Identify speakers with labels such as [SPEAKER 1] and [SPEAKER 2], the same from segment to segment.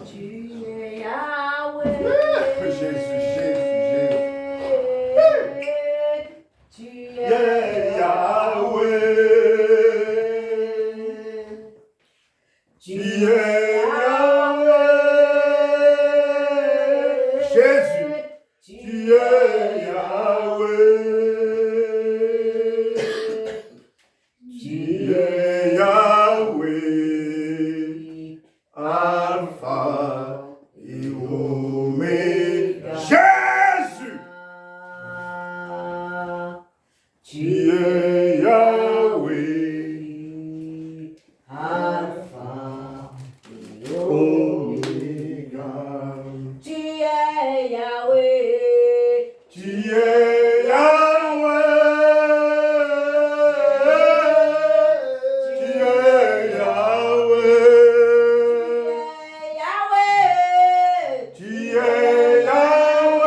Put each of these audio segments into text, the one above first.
[SPEAKER 1] Tu es Yahweh.
[SPEAKER 2] Jésus.
[SPEAKER 1] Tu es
[SPEAKER 2] Yahweh. Tu es Yahweh. Jésus. Tu es Yahweh. Tu es Yahweh. Alpha et Oméga. Jésus. Tu es Yahweh.
[SPEAKER 1] Alpha et
[SPEAKER 2] Oméga.
[SPEAKER 1] Tu es Yahweh.
[SPEAKER 2] Tu es Yahweh. Tu es Yahweh.
[SPEAKER 1] Yahweh.
[SPEAKER 2] Tu es Yahweh.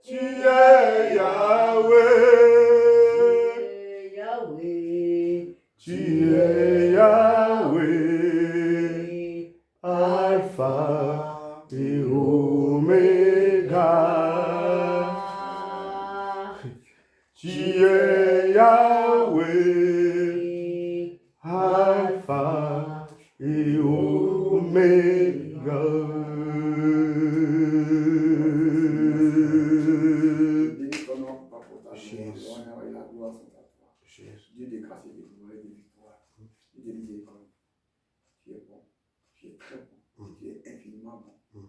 [SPEAKER 2] Tu es Yahweh.
[SPEAKER 1] Yahweh.
[SPEAKER 2] Tu es Yahweh. Alpha et Oméga. Tu es Yahweh. Alpha et Oméga.
[SPEAKER 3] Dieu de grâce et de gloire et de victoire, et de miséricorde. Tu es bon, tu es très bon, tu es infiniment bon.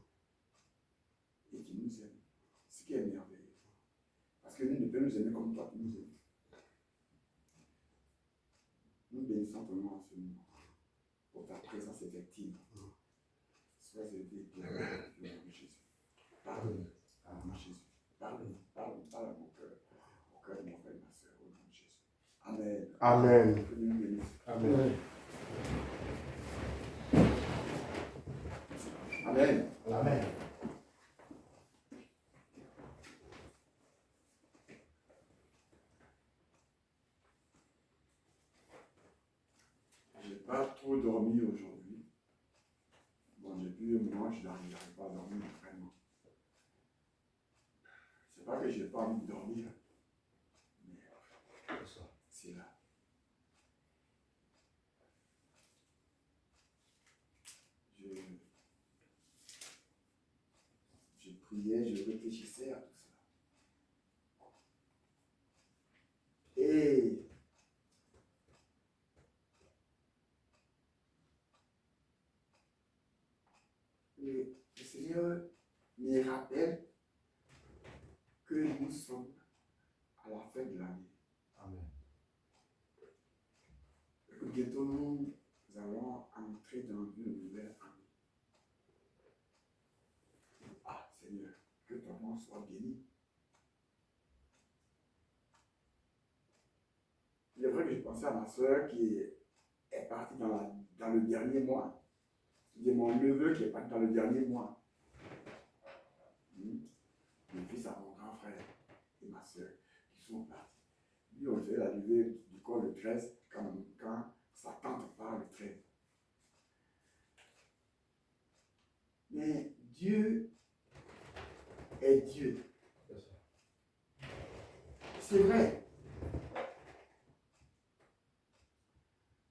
[SPEAKER 3] Et tu nous aimes. Ce qui est merveilleux. Parce que nous ne pouvons nous aimer comme toi tu nous aimes. Nous bénissons ton nom en ce moment pour ta présence effective. Sois élevé, glorifié, Jésus. Parle à mon Jésus. Parle à mon cœur. Au cœur de mon frère et ma soeur, au nom de Jésus. Amen.
[SPEAKER 2] Amen.
[SPEAKER 3] Que Dieu nous bénisse.
[SPEAKER 2] Amen.
[SPEAKER 3] Amen.
[SPEAKER 2] Amen.
[SPEAKER 3] Je n'ai pas trop dormi aujourd'hui. Bon, depuis un moment, je n'arrive pas à dormir vraiment. C'est pas que je n'ai pas envie de dormir, mais c'est là. Je priais, je réfléchissais à tout ça. Et le Seigneur me rappelle que nous sommes à la fin de l'année.
[SPEAKER 2] Amen.
[SPEAKER 3] Et que bientôt nous allons entrer dans une nouvelle année. Ah Seigneur, que ton nom soit béni. Il est vrai que je pensais à ma soeur qui est partie dans le dernier mois. Il y a mon neveu qui est parti dans le dernier mois. Mon fils à mon grand frère et ma soeur qui sont partis. Lui, on devait l'arrivée du corps le 13 quand sa tante part le 13. Mais Dieu est Dieu. C'est vrai.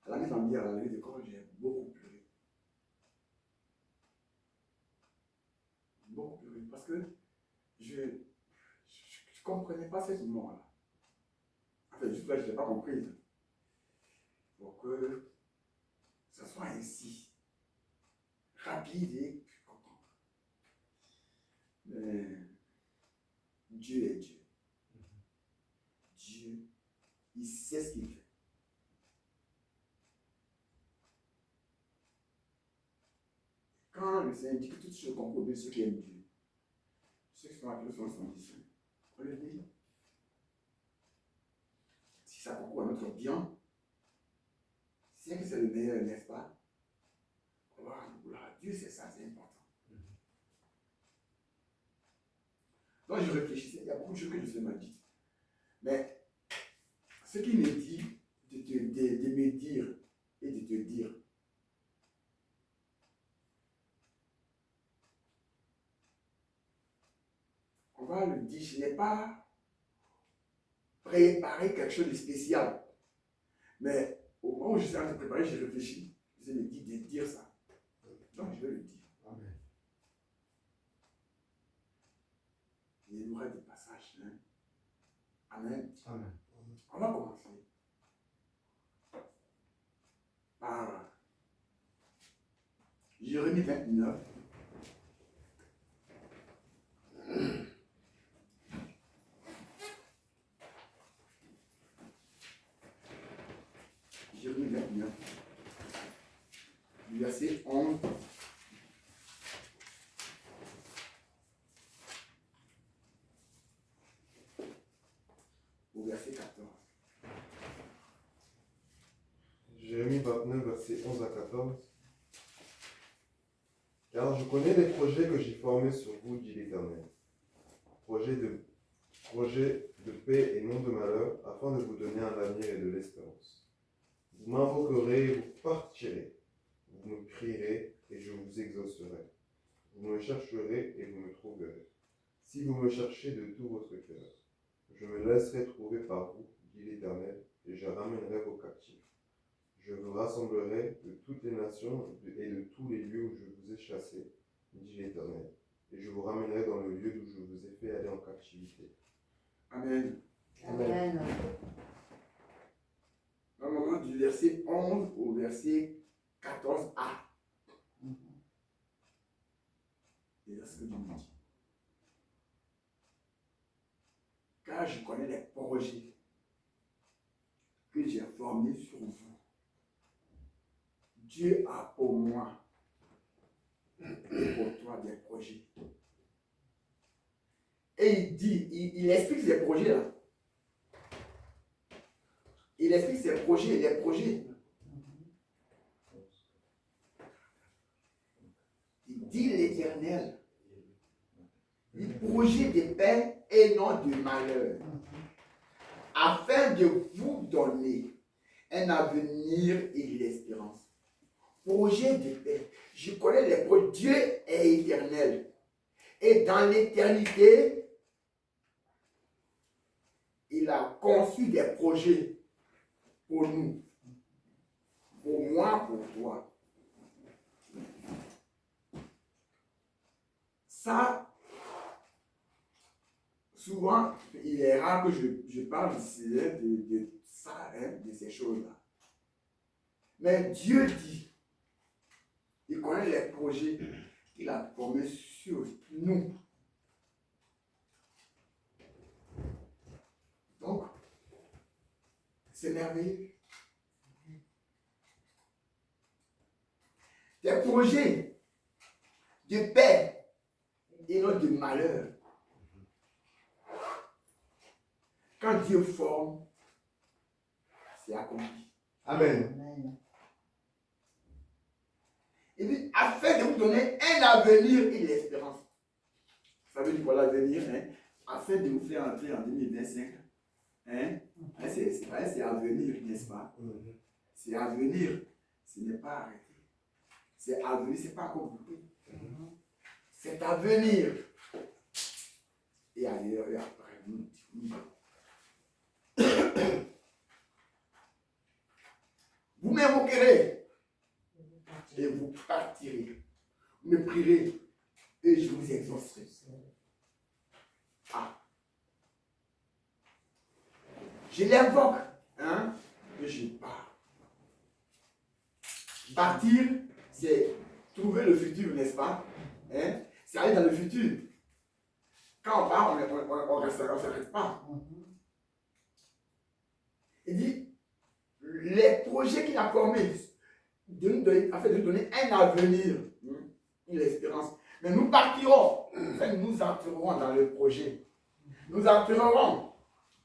[SPEAKER 3] À la maison, à la levée de corps, j'ai beaucoup pleuré. Beaucoup pleuré. Parce que je ne comprenais pas cette mort-là. Enfin, juste là, je ne l'ai pas comprise. Pour que ça soit ainsi. Rapide et comprendre. Mais Dieu est Dieu. Dieu, il sait ce qu'il fait. Quand le Seigneur dit que toutes choses concourent de ceux qui aiment Dieu, ceux qui sont appelés sont son disciples, on le dit. Si ça concourt à notre bien, c'est que c'est le meilleur, n'est-ce pas? Gloire à Dieu, c'est ça, c'est important. Donc je réfléchissais, il y a beaucoup de choses que je sais m'a dites. Mais ce qui me dit de me dire et de te dire, pas le dit, je n'ai pas préparé quelque chose de spécial. Mais au moment où je suis en train de préparer, j'ai réfléchi. Je me dis de dire ça. Donc je vais le dire.
[SPEAKER 2] Amen.
[SPEAKER 3] Il y aura des passages. Hein? Amen.
[SPEAKER 2] Amen.
[SPEAKER 3] On va commencer par Jérémie 29. Jérémie 29, du verset 11 au verset 14.
[SPEAKER 2] Jérémie 29, verset 11 à 14. Car je connais les projets que j'ai formés sur vous, dit l'Éternel. Projets de paix et non de malheur, afin de vous donner un avenir et de l'espérance. Vous m'invoquerez et vous partirez. Vous me crierez et je vous exaucerai. Vous me chercherez et vous me trouverez. Si vous me cherchez de tout votre cœur, je me laisserai trouver par vous, dit l'Éternel, et je ramènerai vos captifs. Je vous rassemblerai de toutes les nations et de tous les lieux où je vous ai chassés, dit l'Éternel, et je vous ramènerai dans le lieu d'où je vous ai fait aller en captivité.
[SPEAKER 3] Amen.
[SPEAKER 1] Amen.
[SPEAKER 3] Dans le moment du verset 11 au verset 14a. Et là, ce que Dieu me dit. Car je connais les projets que j'ai formés sur vous. Dieu a pour moi et pour toi des projets. Et il dit, il explique ces projets-là. Il explique ses projets, les projets. Il dit l'Éternel. Il projet de paix et non de malheur. Afin de vous donner un avenir et de l'espérance. Projet de paix. Je connais les projets. Dieu est éternel. Et dans l'éternité, il a conçu des projets pour nous. Pour moi, pour toi. Ça, souvent, il est rare que je parle ici de ça, hein, de ces choses-là. Mais Dieu dit, il connaît les projets qu'il a formés sur nous. Donc, c'est merveilleux. Des projets de paix et non de malheur. Quand Dieu forme, c'est accompli.
[SPEAKER 2] Amen.
[SPEAKER 1] Amen.
[SPEAKER 3] Il dit, afin de vous donner un avenir et de l'espérance. Ça veut dire quoi l'avenir, hein? Afin de vous faire entrer en 2025. Hein? C'est à venir, n'est-ce pas? C'est à venir. Ce n'est pas arrêté. C'est à venir, ce n'est pas encore bouclé. C'est à venir. Et ailleurs, et après, vous m'invoquerez et vous partirez. Vous me prierez et je vous exaucerai. Ah. Je l'invoque, hein, et je pars. Partir, c'est trouver le futur, n'est-ce pas? Hein? C'est aller dans le futur. Quand on part, on ne s'arrête pas. Il dit, les projets qu'il a formés, afin de nous donner un avenir, une espérance. Mais nous partirons, nous entrerons dans le projet. Nous entrerons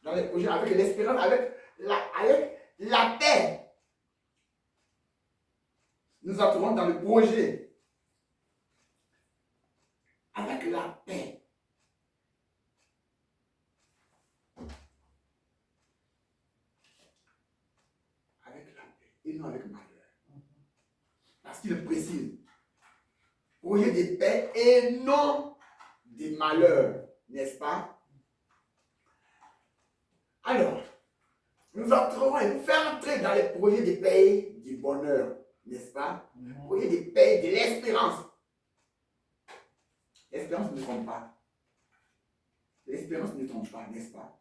[SPEAKER 3] dans les projets avec l'espérance, avec la paix. Nous entrerons dans le projet avec la paix. Avec la paix et non avec malheur. Parce qu'il précise, projet de paix et non de malheur. n'est-ce pas? Alors, nous entrerons et nous faire entrer dans les projets de paix du bonheur, n'est-ce pas? Projets de paix, de l'espérance. L'espérance ne trompe pas. L'espérance ne trompe pas, n'est-ce pas?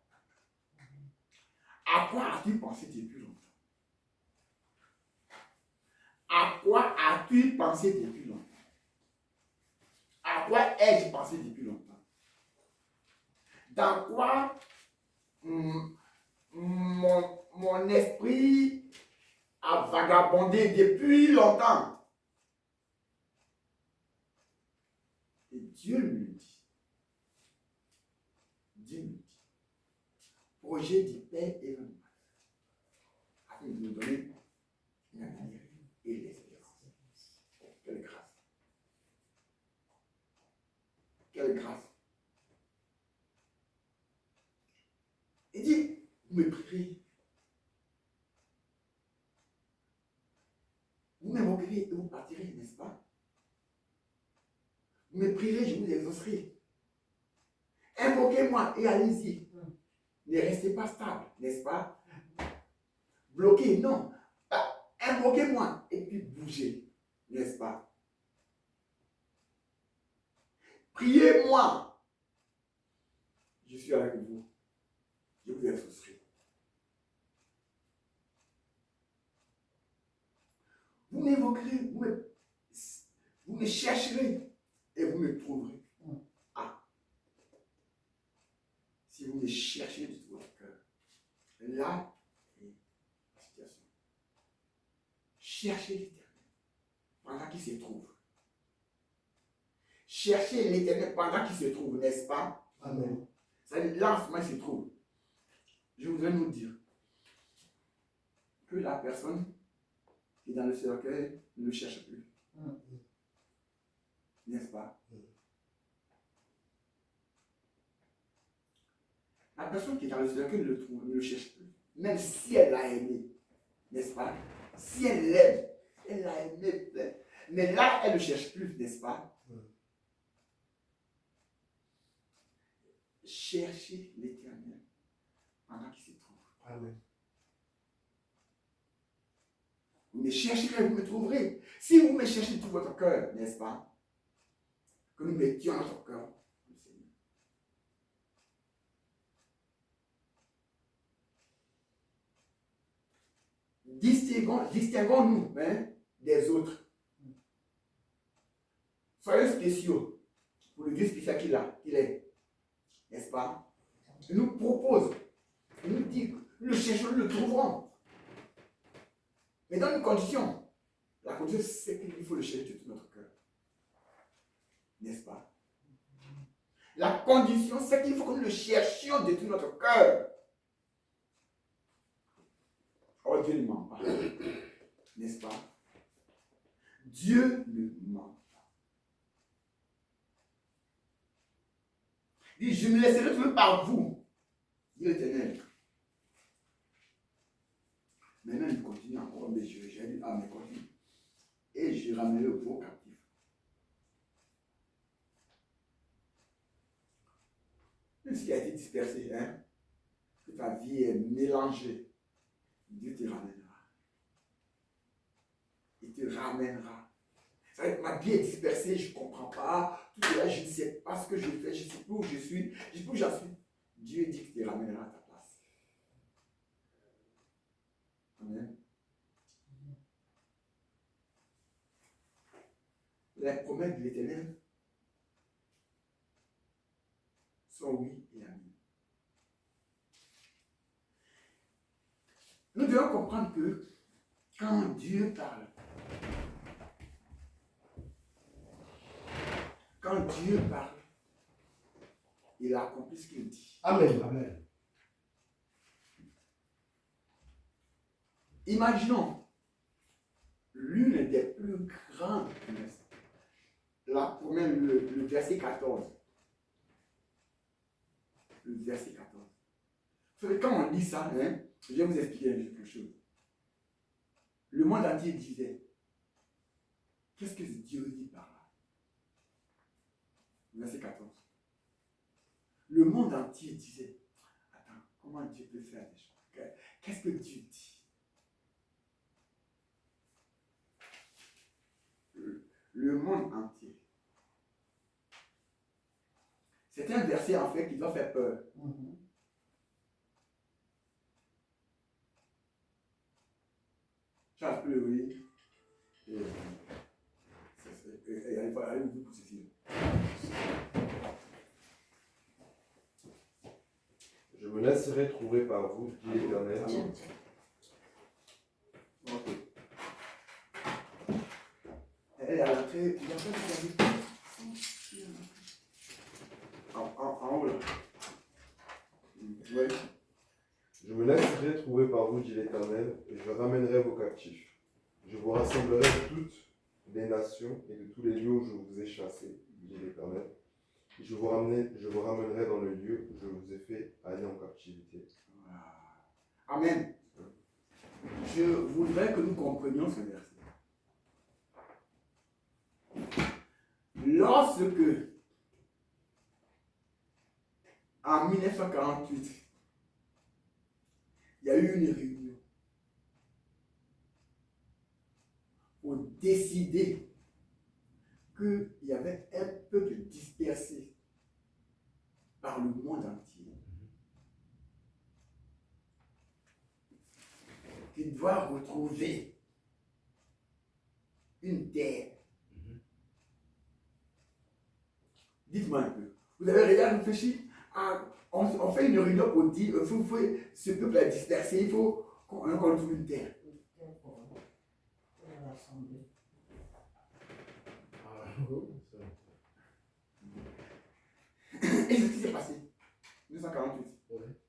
[SPEAKER 3] À quoi as-tu pensé depuis longtemps? À quoi as-tu pensé depuis longtemps? À quoi ai-je pensé depuis longtemps? Dans quoi mon esprit a vagabondé depuis longtemps? Et Dieu me dit, projet de paix et de mal, afin de nous donner la manière et l'espérance. Quelle grâce! Quelle grâce! Il dit, vous me prierez, vous m'invoquerez et vous partirez, n'est-ce pas? Vous me prierez, je vous exaucerai. Invoquez-moi et allez-y. Ne restez pas stable, n'est-ce pas? Bloqué, non. Invoquez-moi et puis bougez, n'est-ce pas? Priez-moi. Je suis avec vous. Je vous exaucerai. Vous m'évoquerez, vous me chercherez et vous me trouverez. Ah. Si vous me cherchez de tout votre cœur, là est la situation. Cherchez l'Éternel pendant qu'il se trouve. Cherchez l'Éternel pendant qu'il se trouve, n'est-ce pas?
[SPEAKER 2] Amen.
[SPEAKER 3] Ça veut dire, là en ce moment, il se trouve. Je voudrais nous dire que la personne qui est dans le cercueil ne le cherche plus. N'est-ce pas? La personne qui est dans le cercueil ne le cherche plus. Même si elle l'a aimé. N'est-ce pas? Si elle l'aime, elle l'a aimé. Mais là, elle ne le cherche plus, n'est-ce pas? Cherchez l'Éternel pendant qu'il se trouve.
[SPEAKER 2] Amen.
[SPEAKER 3] Vous me chercherez, vous me trouverez. Si vous me cherchez de tout votre cœur, n'est-ce pas? Que nous mettions notre cœur au Seigneur. Distinguons-nous des autres. Soyons spéciaux pour le Dieu spécial qu'il est. N'est-ce pas? Il nous propose, il nous dit, nous le cherchons, nous le trouverons. Mais dans une condition. La condition, c'est qu'il faut le chercher de tout notre cœur. N'est-ce pas? La condition, c'est qu'il faut que nous le cherchions de tout notre cœur. Oh, Dieu ne ment pas. N'est-ce pas? Dieu ne ment pas. Il dit, je me laisserai trouver par vous, dit l'Éternel. Maintenant, il continue encore, mais j'ai dit, ah, mais continue. Et je ramènerai vos captifs. Même s'il a été dispersé, que ta vie est mélangée, Dieu te ramènera. Il te ramènera. Ça veut dire, ma vie est dispersée, je ne comprends pas. Tout cela, je ne sais pas ce que je fais, je ne sais plus où je suis, je ne sais plus où j'en suis. Dieu dit qu'il te ramènera à ta place. Amen. Les promesses de l'Éternel sont oui et amen. Nous devons comprendre que quand Dieu parle, il accomplit ce qu'il dit.
[SPEAKER 2] Amen. Amen.
[SPEAKER 3] Imaginons l'une des plus grandes promesses. La promesse, le verset 14. Le verset 14. Vous savez, quand on lit ça, je vais vous expliquer quelque chose. Le monde entier disait, qu'est-ce que Dieu dit par là? Verset 14. le monde entier disait, attends, comment Dieu peut faire des choses? Qu'est-ce que Dieu dit? Le monde entier. C'est un verset en fait qui doit faire peur. Charles peut le lire. Et allez vous pour ceci.
[SPEAKER 2] Je me laisserai trouver par vous, dit l'Éternel.
[SPEAKER 3] Ok. Elle est à l'entrée. Il y a pas de en haut là. Ouais.
[SPEAKER 2] Je me laisserai trouver par vous, dit l'Éternel, et je ramènerai vos captifs. Je vous rassemblerai de toutes les nations et de tous les lieux où je vous ai chassés, dit l'Éternel. Et je vous ramènerai dans le lieu où je vous ai fait aller en captivité.
[SPEAKER 3] Amen. Je voudrais que nous comprenions ce verset. Lorsque, en 1948, il y a eu une réunion pour décider qu'il y avait un peuple dispersé par le monde entier qui doit retrouver une terre. Dites-moi un peu. Vous avez déjà réfléchi à... On fait une réunion pour dire ce peuple est dispersé, il faut qu'on trouve une terre. Et c'est ce qui s'est passé. 1948.
[SPEAKER 2] Ouais.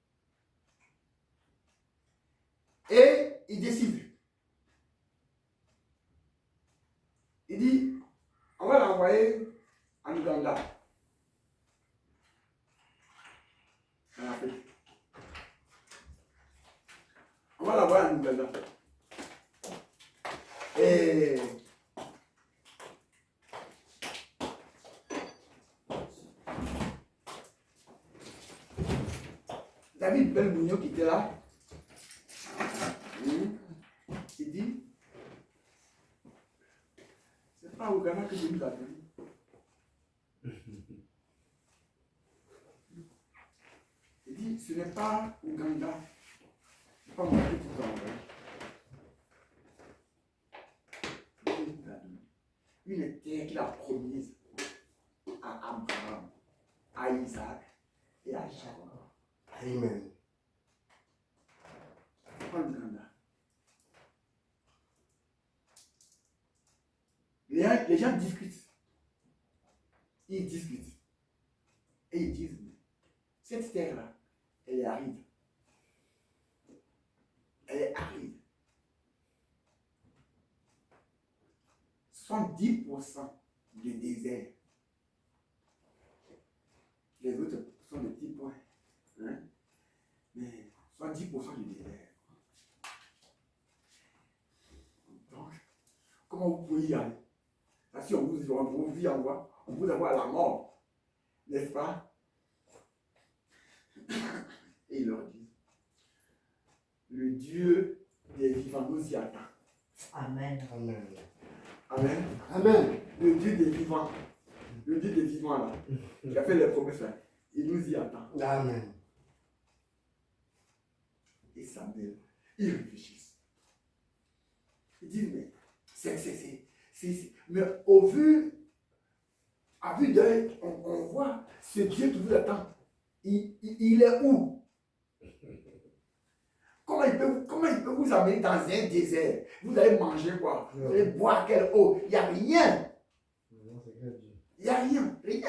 [SPEAKER 3] Et il décide. Il dit, on va l'envoyer en Ouganda. En Afrique. On va l'envoyer en Ouganda. Et David Belmougno qui était là, il dit, c'est pas au Ghana que Dieu nous a donné. Il dit, ce n'est pas Ouganda, c'est pas mon Dieu qui vous a envoyé. Dieu nous a donné une terre qu'il a promise à Abraham, à Isaac et à Jacob.
[SPEAKER 2] Amen.
[SPEAKER 3] Pas Ouganda. Les gens discutent. Ils discutent. Et ils disent, cette terre-là, elle est aride. Elle est aride. 70% du désert. Les autres sont des petits points. Hein? Mais 70% du désert. Donc, comment vous pouvez y aller? Si on vous y envoie, on vous envoie à la mort. N'est-ce pas? Et il leur dit, le Dieu des vivants nous y attend.
[SPEAKER 1] Amen.
[SPEAKER 2] Amen.
[SPEAKER 3] Amen.
[SPEAKER 2] Amen.
[SPEAKER 3] Le Dieu des vivants là, qui a fait les promesses là, il nous y attend.
[SPEAKER 2] Amen.
[SPEAKER 3] Et Samuel, ils réfléchissent. Ils disent, mais mais à vue d'œil, on voit ce Dieu qui vous attend. Il est où? Comment il peut vous amener dans un désert? Vous allez manger quoi? Vous allez boire quelle eau? Il n'y a rien. Il n'y a rien. Rien.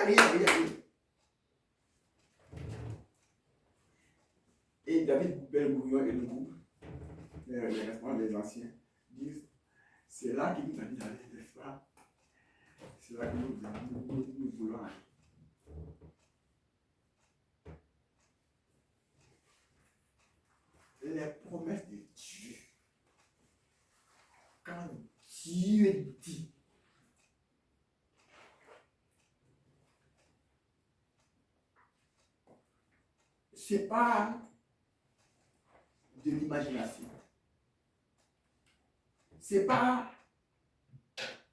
[SPEAKER 3] Et David Belmourion et le groupe, les responsables des anciens, disent, c'est là qu'il nous a dit d'aller, n'est-ce pas? C'est là que nous voulons aller. Les promesses de Dieu. Quand Dieu dit, c'est pas de l'imagination. C'est pas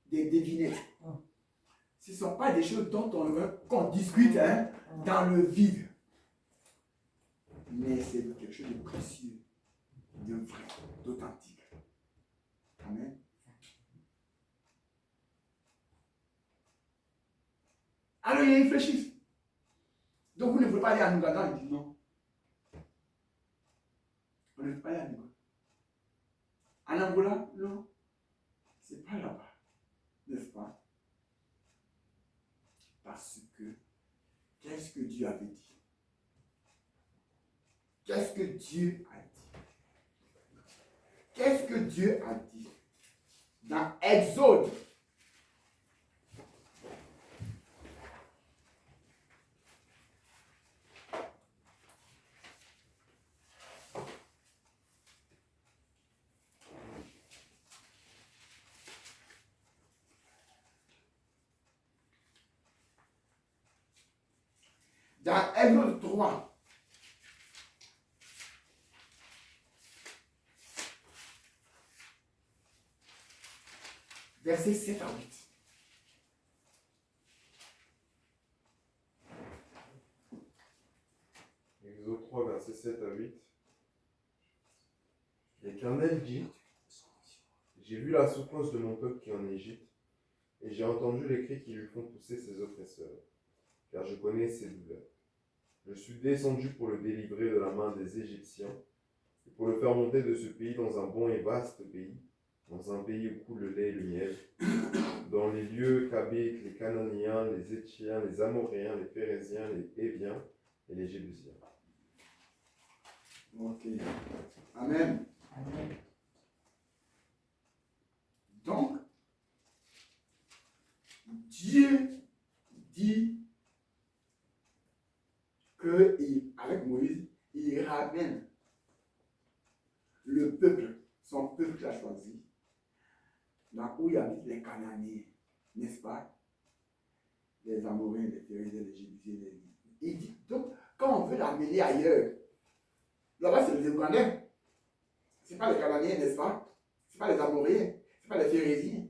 [SPEAKER 3] des devinettes. Ce ne sont pas des choses dont qu'on discute dans le vide. Mais c'est quelque chose de précieux, de vrai, d'authentique. Amen. Alors ils réfléchissent. Donc vous ne pouvez pas aller à Nouganda, il dit non. On ne peut pas aller à Nouganda. En Angola, non. C'est pas là-bas. N'est-ce pas? Parce que, qu'est-ce que Dieu avait dit? Qu'est-ce que Dieu a dit? Qu'est-ce que Dieu a dit? Dans Exode. Dans Exode 3, versets 7 à 8.
[SPEAKER 2] Exode 3, versets 7 à 8. L'Éternel dit, j'ai vu la souffrance de mon peuple qui est en Égypte, et j'ai entendu les cris qui lui font pousser ses oppresseurs, car je connais ses douleurs. Je suis descendu pour le délivrer de la main des Égyptiens, et pour le faire monter de ce pays dans un bon et vaste pays, dans un pays où coule le lait et le miel, dans les lieux qu'habitent les Cananéens, les Éthiens, les Amoréens, les Phéréziens, les Héviens et les Jébusiens.
[SPEAKER 3] Ok. Amen.
[SPEAKER 1] Amen.
[SPEAKER 3] Donc, Dieu dit que, avec Moïse, il ramène le peuple, son peuple qu'il a choisi, là où il habite les Cananéens, n'est-ce pas? Les Amoréens, les Phéréziens, les Jébusiens, il dit, donc, quand on veut l'amener ailleurs, là-bas c'est les Ougandais, ce n'est pas les Cananéens, n'est-ce pas? Ce n'est pas les Amoréens, ce n'est pas les Phéréziens.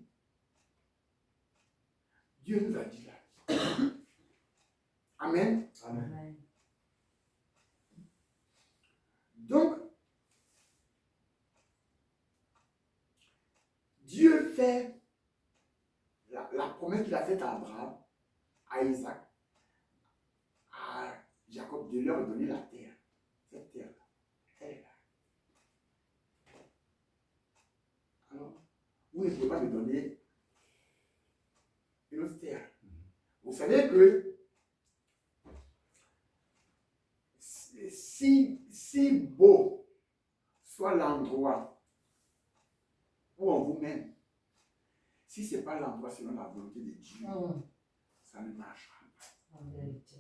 [SPEAKER 3] Dieu nous a dit là. Amen.
[SPEAKER 1] Amen.
[SPEAKER 3] Donc, Dieu fait la promesse qu'il a faite à Abraham, à Isaac, à Jacob, de leur donner la terre. Cette terre-là, elle est là. Alors, vous ne pouvez pas me donner une autre terre. Vous savez que si beau soit l'endroit où on vous mène, si ce n'est pas l'endroit selon la volonté de Dieu, ça ne marchera pas.
[SPEAKER 1] En vérité.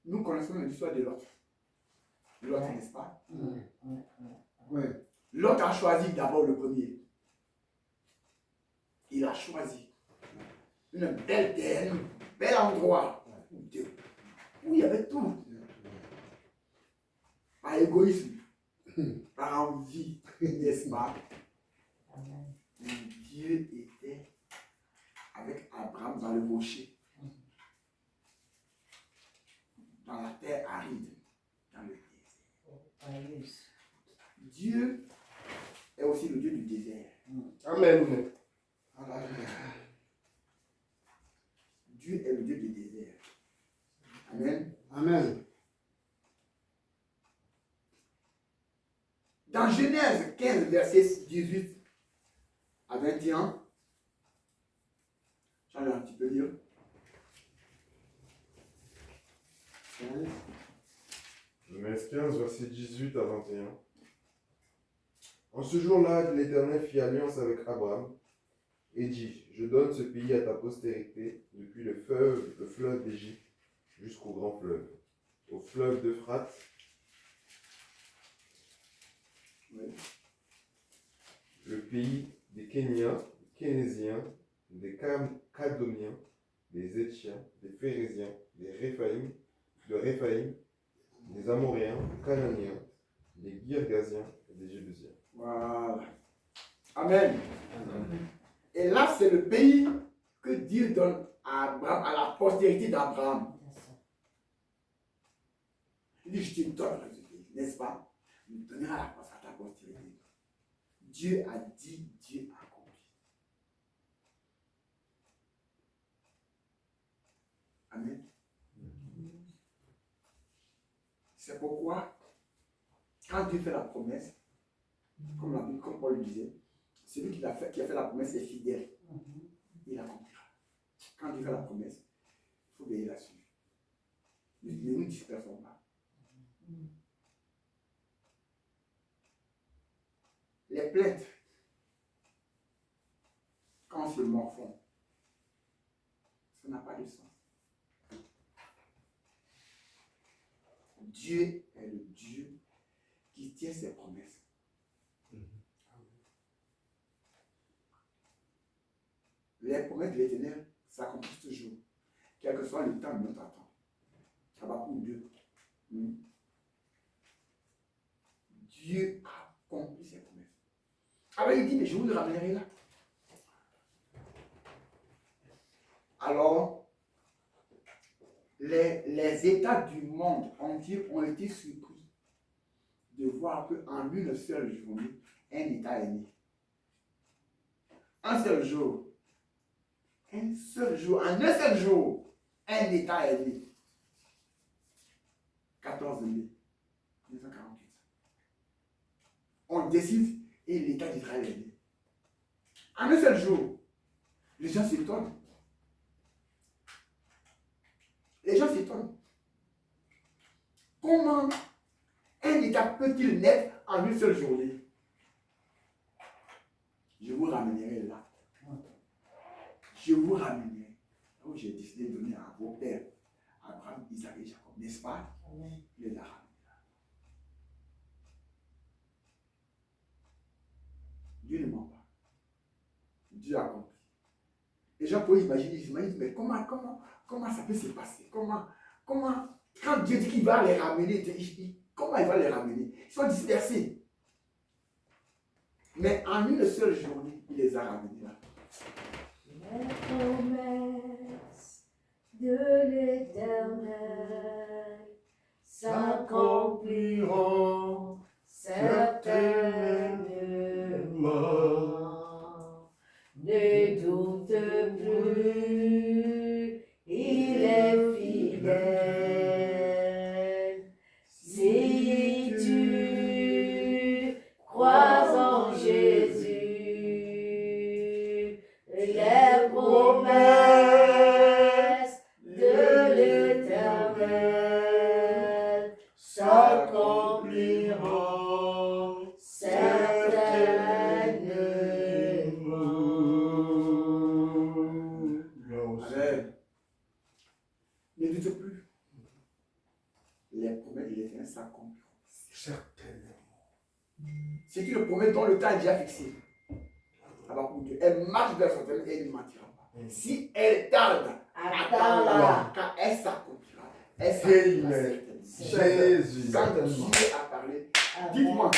[SPEAKER 3] Nous connaissons l'histoire de Lot. Lot, n'est-ce pas?
[SPEAKER 1] Ouais.
[SPEAKER 3] Lot a choisi d'abord le premier. Il a choisi une belle terre, un bel endroit où il y avait tout. Par égoïsme, par envie, n'est-ce pas?
[SPEAKER 1] Amen.
[SPEAKER 3] Mais Dieu était avec Abraham dans le rocher, dans la terre aride, dans le désert. Dieu est aussi le Dieu du désert.
[SPEAKER 2] Amen.
[SPEAKER 3] Dieu est le Dieu du désert. Amen.
[SPEAKER 4] Amen.
[SPEAKER 3] Dans Genèse 15, verset 18 à 21, j'allais un petit peu lire.
[SPEAKER 2] Genèse 15, verset 18 à 21. En ce jour-là, l'Éternel fit alliance avec Abraham et dit, je donne ce pays à ta postérité, depuis le fleuve d'Égypte jusqu'au grand fleuve, au fleuve d'Euphrate, le pays des Kéniens, des Kénésiens, des Cadomiens, des Étiens, des Phérésiens, des Réphaïm, de Réphaïm, des Amoréens, des Cananéens, des Girgasiens et des Jébusiens.
[SPEAKER 3] Voilà. Amen. Et là, c'est le pays que Dieu donne à Abraham, à la postérité d'Abraham. Il dit, je te donne ce pays, n'est-ce pas? Je te donnerai à ta postérité. Dieu a dit, Dieu a accompli. Amen. C'est pourquoi, quand Dieu fait la promesse, comme la Bible, comme Paul le disait, celui qui a fait la promesse est fidèle. Il accomplira. Quand Dieu fait la promesse, il faut veiller là-dessus. Ne nous dispersons pas. Les plaintes, quand on se morfond, ça n'a pas de sens. Dieu est le Dieu qui tient ses promesses. Les promesses de l'Éternel s'accomplissent toujours, quel que soit le temps de notre attente. Habakkuk 2. Dieu a accompli ses promesses. Alors il dit, mais je vous le ramènerai là. Alors, les États du monde entier ont été surpris de voir qu'en une seule journée, un État est né. Un seul jour, en un seul jour, un État est né. 14 mai 1948. On décide et l'État d'Israël est né. En un seul jour, les gens s'étonnent. Les gens s'étonnent. Comment un État peut-il naître en une seule journée? Je vous ramènerai là. Je vous ramènerai là où j'ai décidé de donner à vos pères, Abraham, Isaac et Jacob, n'est-ce pas? Il les a ramenés là. Dieu ne ment pas. Dieu a compris. Les gens peuvent imaginer, mais comment ça peut se passer? Comment, quand Dieu dit qu'il va les ramener, comment il va les ramener? Ils sont dispersés. Mais en une seule journée, il les a ramenés là.
[SPEAKER 4] Les promesses de l'Éternel s'accompliront certainement. Ne doute plus, il est fidèle. Si tu crois en Jésus, les promesses de l'Éternel s'accompliront certainement.
[SPEAKER 3] Amen. Ne doute plus. Les promesses de l'Éternel s'accompliront certainement. C'est une promesse dont le temps est déjà fixé. Alors, elle marche vers son terme et elle ne mentira pas. Si elle tarde, attends-la, car elle s'accomplira. Elle s'accomplira certainement.
[SPEAKER 2] Jésus.
[SPEAKER 3] Quand Dieu a parlé, dites-moi,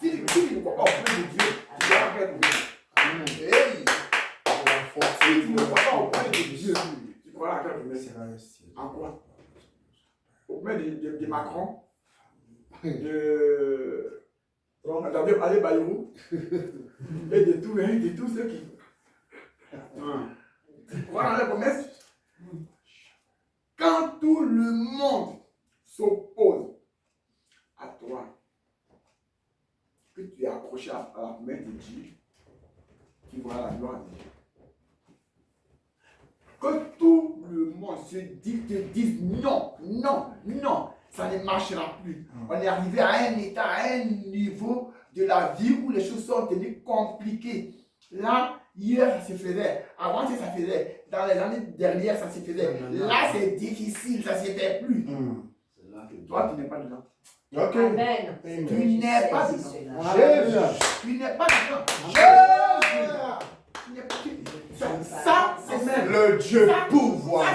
[SPEAKER 3] si tu ne crois pas au plan de Dieu, tu dois faire pour Dieu. Hey! Si tu ne crois pas au plan de Dieu, tu crois à quel promesse? En quoi? Au plan de Macron, de Ali Bayrou, et de tous ceux qui. Tu crois dans les promesses? Quand tout le monde s'oppose à toi, que tu es accroché à la promesse de Dieu, tu vois la gloire de Dieu. Que tout le monde te dise non, ça ne marchera plus. On est arrivé à un état, à un niveau de la vie où les choses sont devenues compliquées. Là, hier, ça se faisait. Avant, ça se faisait. Dans les années dernières, ça se faisait. Là, c'est difficile, ça ne se fait plus. Toi, tu n'es pas dedans.
[SPEAKER 2] Ok.
[SPEAKER 4] Amen.
[SPEAKER 3] Tu n'es pas dedans.
[SPEAKER 2] Jésus.
[SPEAKER 3] Tu n'es pas dedans.
[SPEAKER 2] Jésus.
[SPEAKER 3] Ça, c'est même.
[SPEAKER 2] Le Dieu pouvoir.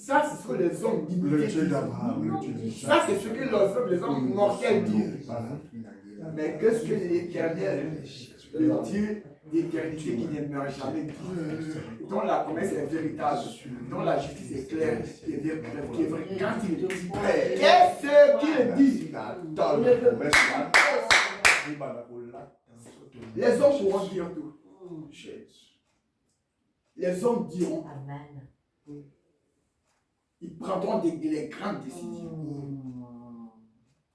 [SPEAKER 3] Ça, ce sont les hommes
[SPEAKER 5] Le
[SPEAKER 3] limités.
[SPEAKER 5] Dieu d'Abraham, le Dieu d'Isaac.
[SPEAKER 3] Ça, c'est ce que les hommes mortels disent. Mais qu'est-ce que l'Éternel, le Dieu d'éternité qui ne meurt jamais, dit, dont la promesse est véritable, dont la justice est claire, qui est vraie, quand il dit, qu'est-ce qu'il dit? Les hommes pourront dire tout. Les hommes diront,
[SPEAKER 4] Amen.
[SPEAKER 3] ils prendront les grandes décisions.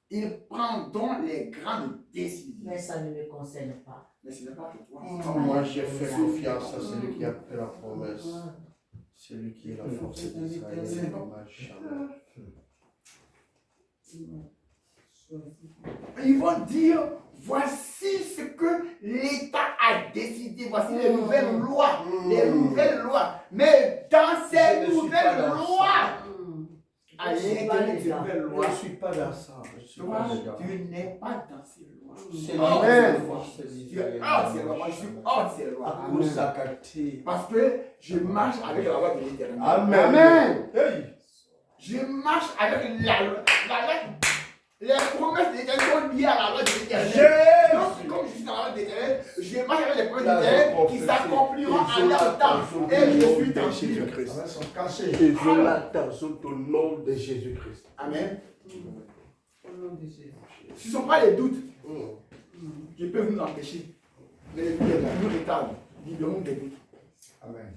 [SPEAKER 3] Ils prendront les grandes décisions.
[SPEAKER 4] Mais ça ne me concerne pas.
[SPEAKER 3] Mais ce n'est pas que toi.
[SPEAKER 5] Moi, j'ai fait confiance à celui qui a fait la promesse. Celui qui est la force d'Israël.
[SPEAKER 3] Ils vont dire, voici ce que l'État a décidé, voici les nouvelles lois, les nouvelles lois. Mais dans ces nouvelles lois, à l'intérieur des nouvelles
[SPEAKER 5] Je
[SPEAKER 3] lois,
[SPEAKER 5] ne suis pas dans ça. Je suis
[SPEAKER 3] toi,
[SPEAKER 5] pas dedans.
[SPEAKER 3] tu n'es pas dans ces lois.
[SPEAKER 5] C'est
[SPEAKER 3] Amen.
[SPEAKER 5] la force
[SPEAKER 3] Tu es
[SPEAKER 5] d'Israël.
[SPEAKER 3] hors de ces lois, moi je suis hors de ces lois.
[SPEAKER 5] Amen.
[SPEAKER 3] Parce que je marche avec la loi de l'Éternel.
[SPEAKER 5] Amen. Hey.
[SPEAKER 3] Je marche avec la loi. Les promesses de l'Éternel sont liées à la loi de l'Éternel. Donc, comme je suis dans la loi de l'Éternel, je marche avec les promesses de l'Éternel qui s'accompliront en leur temps. Et je suis dans
[SPEAKER 5] Jésus-Christ.
[SPEAKER 1] Ils sont cachés.
[SPEAKER 5] Et je l'attends sous le nom de Jésus-Christ.
[SPEAKER 3] Amen.
[SPEAKER 1] Au nom de Jésus.
[SPEAKER 3] Ce ne sont pas les doutes qui peuvent nous empêcher. Mais les doutes nous retardent. Libérons des doutes.
[SPEAKER 1] Amen.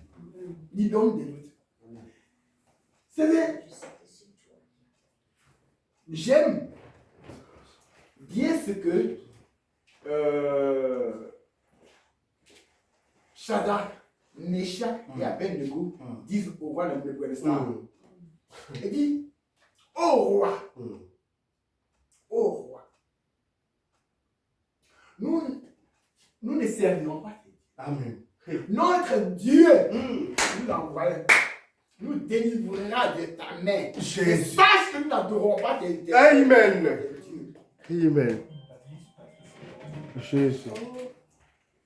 [SPEAKER 3] Libérons des doutes. C'est vrai. J'aime bien ce que Shadrach, Meshach et Abednego disent au roi Nebuchadnezzar. Il dit, ô roi, nous ne servirons pas tes dieux.
[SPEAKER 5] Amen.
[SPEAKER 3] Notre Dieu nous l'envoie, nous délivrera de ta main. Et
[SPEAKER 5] Jésus.
[SPEAKER 3] sache que nous n'adorons pas tes dieux.
[SPEAKER 5] Amen. Amen. Jésus.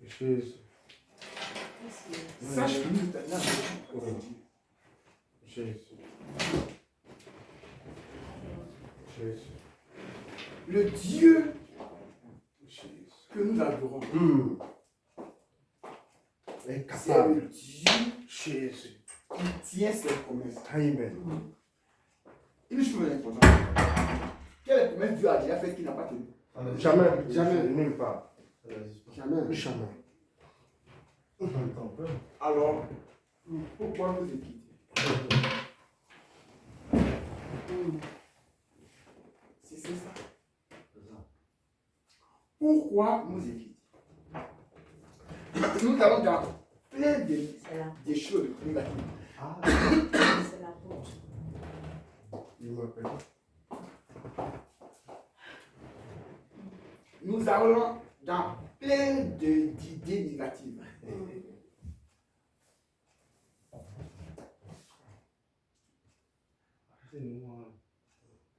[SPEAKER 5] Jésus.
[SPEAKER 3] Sache que nous n'adorons pas tes dieux.
[SPEAKER 5] Jésus. Jésus.
[SPEAKER 3] Le Dieu que nous adorons,
[SPEAKER 5] Est
[SPEAKER 3] c'est le
[SPEAKER 5] capable.
[SPEAKER 3] Dieu
[SPEAKER 5] Jésus.
[SPEAKER 3] qui tient ses promesses.
[SPEAKER 5] Amen.
[SPEAKER 3] Une chose importante. Quelle promesse Dieu a déjà faite qu'il n'a pas tenue?
[SPEAKER 5] Jamais.
[SPEAKER 1] Jamais.
[SPEAKER 5] Nulle part.
[SPEAKER 1] Jamais.
[SPEAKER 5] Jamais.
[SPEAKER 3] Alors, pourquoi vous équiter? C'est ça. Pourquoi nous équiter? Nous allons dans plein des choses négatives.
[SPEAKER 4] C'est la faute.
[SPEAKER 5] Il m'appelle.
[SPEAKER 3] Nous allons dans plein d'idées négatives.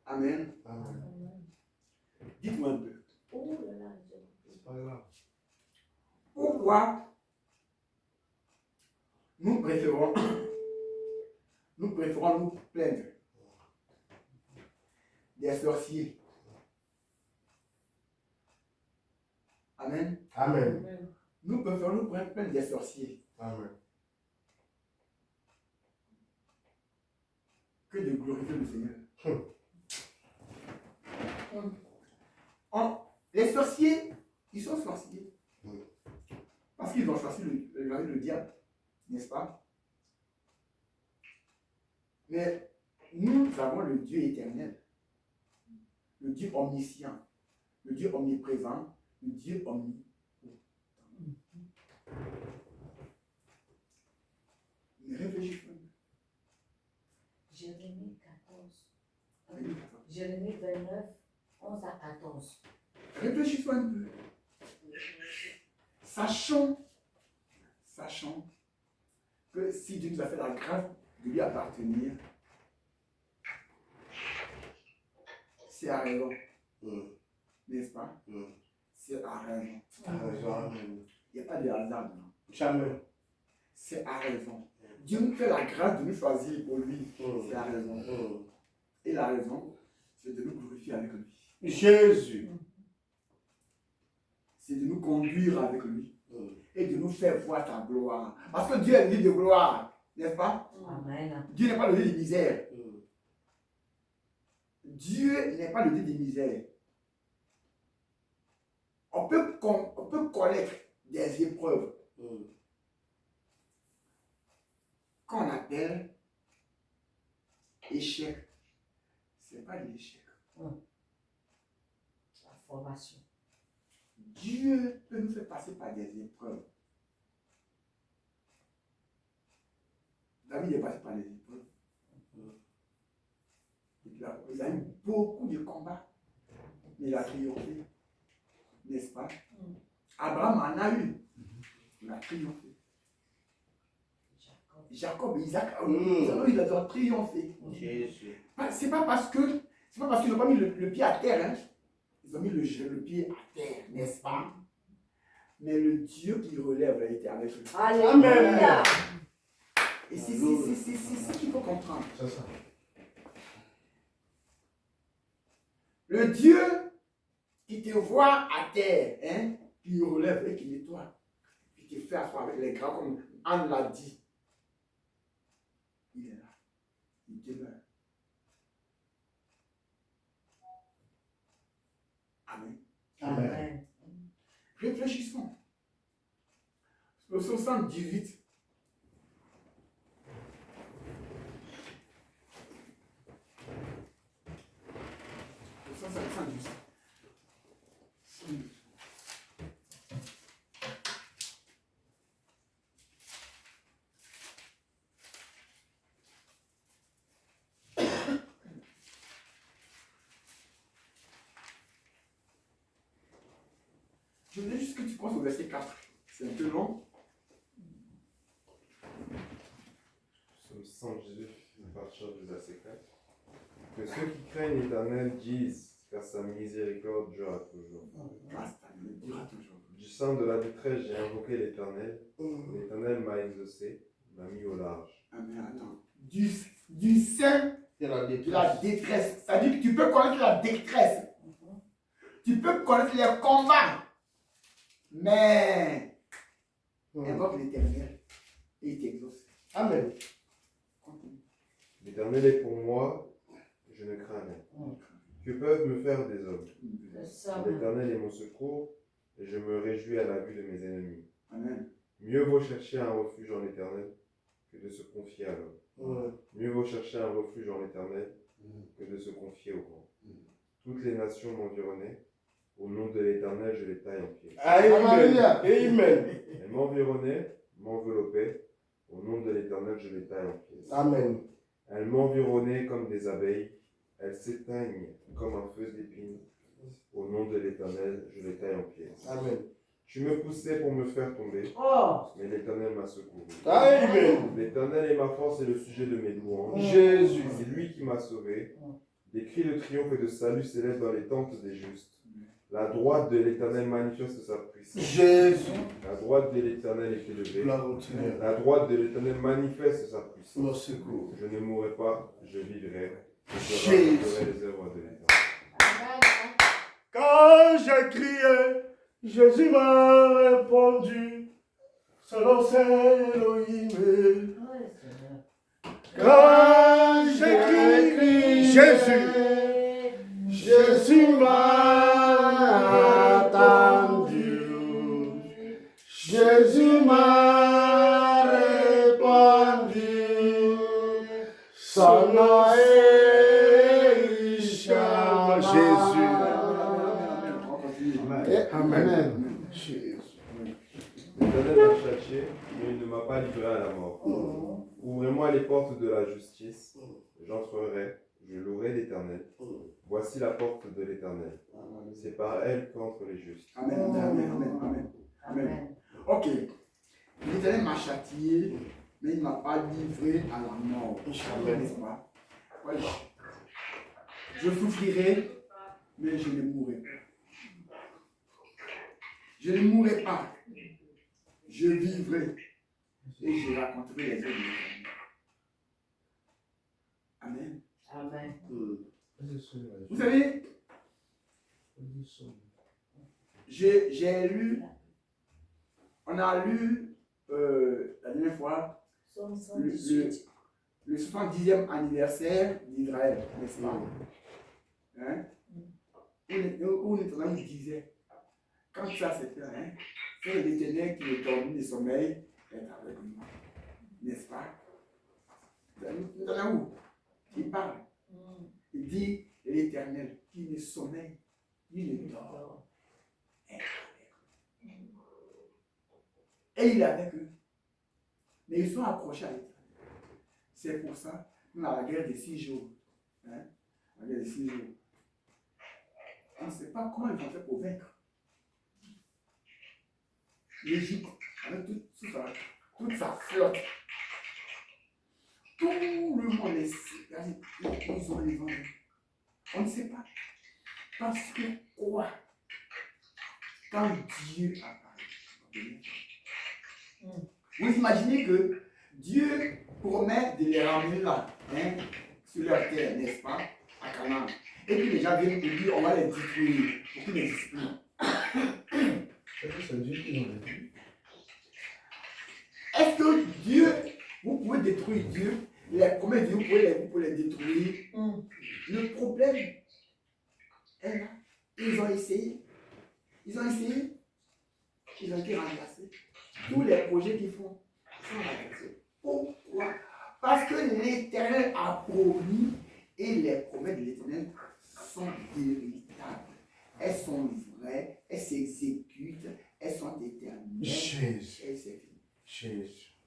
[SPEAKER 3] Amen.
[SPEAKER 5] Amen.
[SPEAKER 3] Dites-moi un peu.
[SPEAKER 4] Oh là là,
[SPEAKER 5] C'est pas grave.
[SPEAKER 3] Pourquoi nous préférons nous plaindre des sorciers? Amen.
[SPEAKER 5] Amen.
[SPEAKER 3] Nous préférons nous plaindre des sorciers
[SPEAKER 5] Amen.
[SPEAKER 3] que de glorifier le Seigneur. Les sorciers, ils sont sorciers. Parce qu'ils ont choisi le diable, n'est-ce pas? Mais nous avons le Dieu éternel, le Dieu omniscient, le Dieu omniprésent, le Dieu omnipotent. Mais réfléchissez.
[SPEAKER 4] Jérémie 14. Jérémie 29, 11 à 14.
[SPEAKER 3] Réfléchissez un peu. Sachons que si Dieu nous a fait la grâce de lui appartenir, c'est à raison. N'est-ce pas? C'est à raison.
[SPEAKER 5] Amen.
[SPEAKER 3] Il n'y a pas de hasard dedans.
[SPEAKER 5] Jamais.
[SPEAKER 3] C'est à raison. Dieu nous fait la grâce de nous choisir pour lui. C'est la raison. Et la raison, c'est de nous glorifier avec lui.
[SPEAKER 5] Jésus.
[SPEAKER 3] C'est de nous conduire avec lui. Et de nous faire voir ta gloire. Parce que Dieu est le Dieu de gloire, n'est-ce pas?
[SPEAKER 4] Amen.
[SPEAKER 3] Dieu n'est pas le Dieu de misère. Dieu n'est pas le Dieu de misère. On peut connaître des épreuves. Quand on appelle échec, ce n'est pas l'échec.
[SPEAKER 4] La formation.
[SPEAKER 3] Dieu peut nous faire passer par des épreuves. David est passé par des épreuves. Il a eu beaucoup de combats, mais il a triomphé. N'est-ce pas? Abraham en a eu. Il a triomphé. Jacob et Isaac, il a triomphé.
[SPEAKER 5] Jésus.
[SPEAKER 3] C'est pas parce qu'ils n'ont pas mis le pied à terre. Hein. Ils ont mis le pied à terre, n'est-ce pas? Mais le Dieu qui relève a été avec eux.
[SPEAKER 4] Alléluia.
[SPEAKER 3] Et c'est ce qu'il faut comprendre.
[SPEAKER 5] C'est ça.
[SPEAKER 3] Le Dieu qui te voit à terre, hein, qui relève et qui nettoie, qui te fait asseoir avec les grands, comme Anne l'a dit. Il est là. Il demeure. Amen.
[SPEAKER 5] Amen.
[SPEAKER 3] Réfléchissons. Le 78. Le 78. Je voulais juste que tu penses au verset 4. C'est un peu long.
[SPEAKER 2] Psaume 118, à partir du verset 4. Que ceux qui craignent l'Éternel disent, car sa miséricorde durera toujours.
[SPEAKER 3] Grâce à Dieu, il durera toujours.
[SPEAKER 2] Du sein de la détresse, j'ai invoqué l'Éternel. L'Éternel m'a exaucé, m'a mis au large.
[SPEAKER 3] Amen. Attends. Du sein
[SPEAKER 5] Il a
[SPEAKER 3] de la détresse. C'est-à-dire que tu peux connaître la détresse. Tu peux connaître les combats. Mais invoque l'Éternel et il t'exauce.
[SPEAKER 5] Amen.
[SPEAKER 3] Continue.
[SPEAKER 2] L'Éternel est pour moi, je ne crains rien. Que peuvent me faire des hommes?
[SPEAKER 4] Le somme.
[SPEAKER 2] L'Éternel est mon secours, et je me réjouis à la vue de mes ennemis.
[SPEAKER 3] Amen.
[SPEAKER 2] Mieux vaut chercher un refuge en l'Éternel que de se confier à l'homme. Mieux vaut chercher un refuge en l'Éternel que de se confier au grand. Toutes les nations m'environnaient. Au nom de l'Éternel, je les taille en pied.
[SPEAKER 5] Amen. Amen.
[SPEAKER 2] Elles m'environnaient, m'enveloppaient. Au nom de l'Éternel, je les taille en pied.
[SPEAKER 5] Amen.
[SPEAKER 2] Elles m'environnaient comme des abeilles. Elles s'éteignent comme un feu d'épines. Au nom de l'Éternel, je les taille en pied.
[SPEAKER 5] Amen.
[SPEAKER 2] Tu me poussais pour me faire tomber,
[SPEAKER 4] Oh.
[SPEAKER 2] mais l'Éternel m'a secouru.
[SPEAKER 5] Amen.
[SPEAKER 2] L'Éternel est ma force et le sujet de mes louanges.
[SPEAKER 5] Jésus.
[SPEAKER 2] C'est lui qui m'a sauvé. Des cris de triomphe et de salut s'élèvent dans les tentes des justes. La droite de l'Éternel manifeste sa puissance.
[SPEAKER 5] Jésus.
[SPEAKER 2] La droite de l'Éternel est élevée.
[SPEAKER 5] Gloire au Seigneur.
[SPEAKER 2] La droite de l'Éternel manifeste sa puissance.
[SPEAKER 5] Mon secours.
[SPEAKER 2] Je ne mourrai pas, je vivrai. Je
[SPEAKER 5] Jésus.
[SPEAKER 2] raconterai les œuvres de l'Éternel.
[SPEAKER 5] Quand j'ai crié, Jésus m'a répondu. Selon c'est Elohim.
[SPEAKER 4] Ouais, Seigneur.
[SPEAKER 5] Quand j'ai crié, Jésus. Jésus m'a attendu. Jésus m'a répondu. Son nom est Isham. Jésus. Amen. Jésus.
[SPEAKER 2] L'Éternel m'a châtié, mais il ne m'a pas livré à la mort. Ouvrez-moi les portes de la justice. J'entrerai, je louerai l'Éternel. Voici la porte de l'Éternel. C'est par elle qu'entrent les justes.
[SPEAKER 3] Amen. Amen. Amen. Amen. Amen. Ok. L'Éternel m'a châtié, mais il ne m'a pas livré à la mort. N'est-ce pas? Voilà. Je souffrirai, mais je ne mourrai pas. Je ne mourrai pas. Je vivrai et je raconterai les œuvres de l'Éternel.
[SPEAKER 4] Amen.
[SPEAKER 3] Vous savez, j'ai lu, on a lu la dernière fois
[SPEAKER 4] Somme
[SPEAKER 3] le
[SPEAKER 4] 118.
[SPEAKER 3] 70e anniversaire d'Israël, n'est-ce pas? Hein? Où l'Éternel nous disait, quand ça s'est fait, hein, c'est l'Éternel qui est dormi de sommeil est avec nous, n'est-ce pas? Nous allons où? Il parle. Il dit l'Éternel qui ne sommeille, il ne dort. Est avec eux. Et il est avec eux. Mais ils sont accrochés à l'Éternel. C'est pour ça qu'on a la guerre des 6 jours. Hein? La guerre des 6 jours. On ne sait pas comment ils vont faire pour vaincre. L'Égypte, avec toute sa flotte. Tout le monde ils ont les vents. On ne sait pas. Parce que quoi? Quand Dieu apparaît, vous imaginez que Dieu promet de les ramener là, hein, sur leur terre, n'est-ce pas, à Canaan. Et puis les gens viennent nous dire, on va les détruire pour qu'ils n'existent plus.
[SPEAKER 5] C'est Dieu qui nous dit.
[SPEAKER 3] Est-ce que Dieu, vous pouvez détruire Dieu, les promesses de Dieu, vous pouvez les détruire? Le problème est là. Ils ont essayé. Ils ont été remplacés. Tous les projets qu'ils font sont remplacés. Pourquoi? Parce que l'Éternel a promis et les promesses de l'Éternel sont véritables. Elles sont vraies, elles s'exécutent, elles sont éternelles.
[SPEAKER 5] Jésus.
[SPEAKER 3] Et c'est fini.
[SPEAKER 5] Jésus.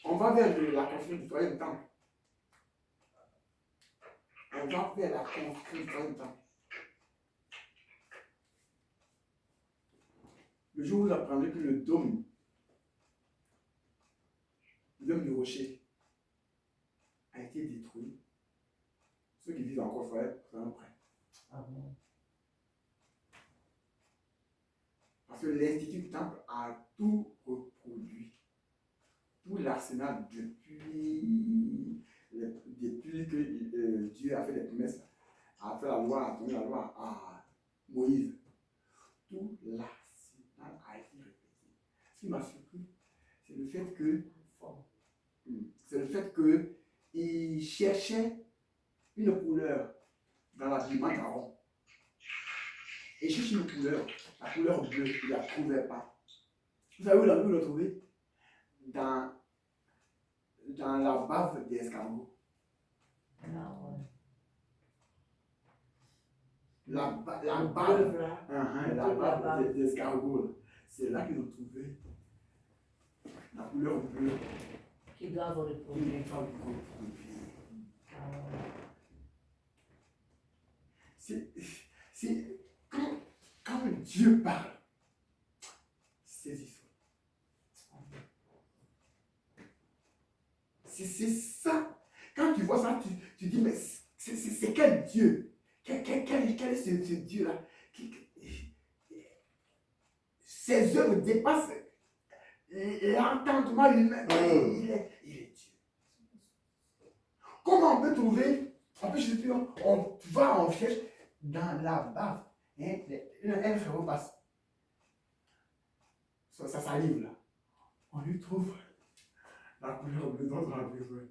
[SPEAKER 3] On va vers la construction du troisième temple. On va vers la construction du troisième temple. Le jour où vous apprendrez que le dôme du rocher a été détruit, ceux qui vivent encore seront prêts.
[SPEAKER 4] Amen.
[SPEAKER 3] Parce que l'Institut du temple a tout reproduit. Tout l'arsenal depuis que Dieu a fait les promesses, a fait la loi, a donné la loi à Moïse. Tout l'arsenal a été répété. Ce qui m'a surpris, c'est le fait qu'il cherchait une couleur dans l'habillement d'Aaron. Il cherchait une couleur, la couleur bleue, il ne la trouvait pas. Vous savez où il l'a trouvé? Dans la bave des escargots.
[SPEAKER 4] Ah ouais.
[SPEAKER 3] La bave,
[SPEAKER 4] là.
[SPEAKER 3] la bave des escargots. C'est là qu'ils ont trouvé la couleur bleue.
[SPEAKER 4] Qui doivent reproduire. Ah ouais.
[SPEAKER 3] C'est quand Dieu parle, saisissons. C'est ça. Quand tu vois ça, tu dis, mais c'est quel Dieu? Quel est ce Dieu-là? Ses œuvres dépassent l'entendement humain. Il est Dieu. Comment on peut trouver? On va en cherche dans la bave. Hein, elle se repasse. Ça salive là. On lui trouve la couleur bleue dont on a besoin.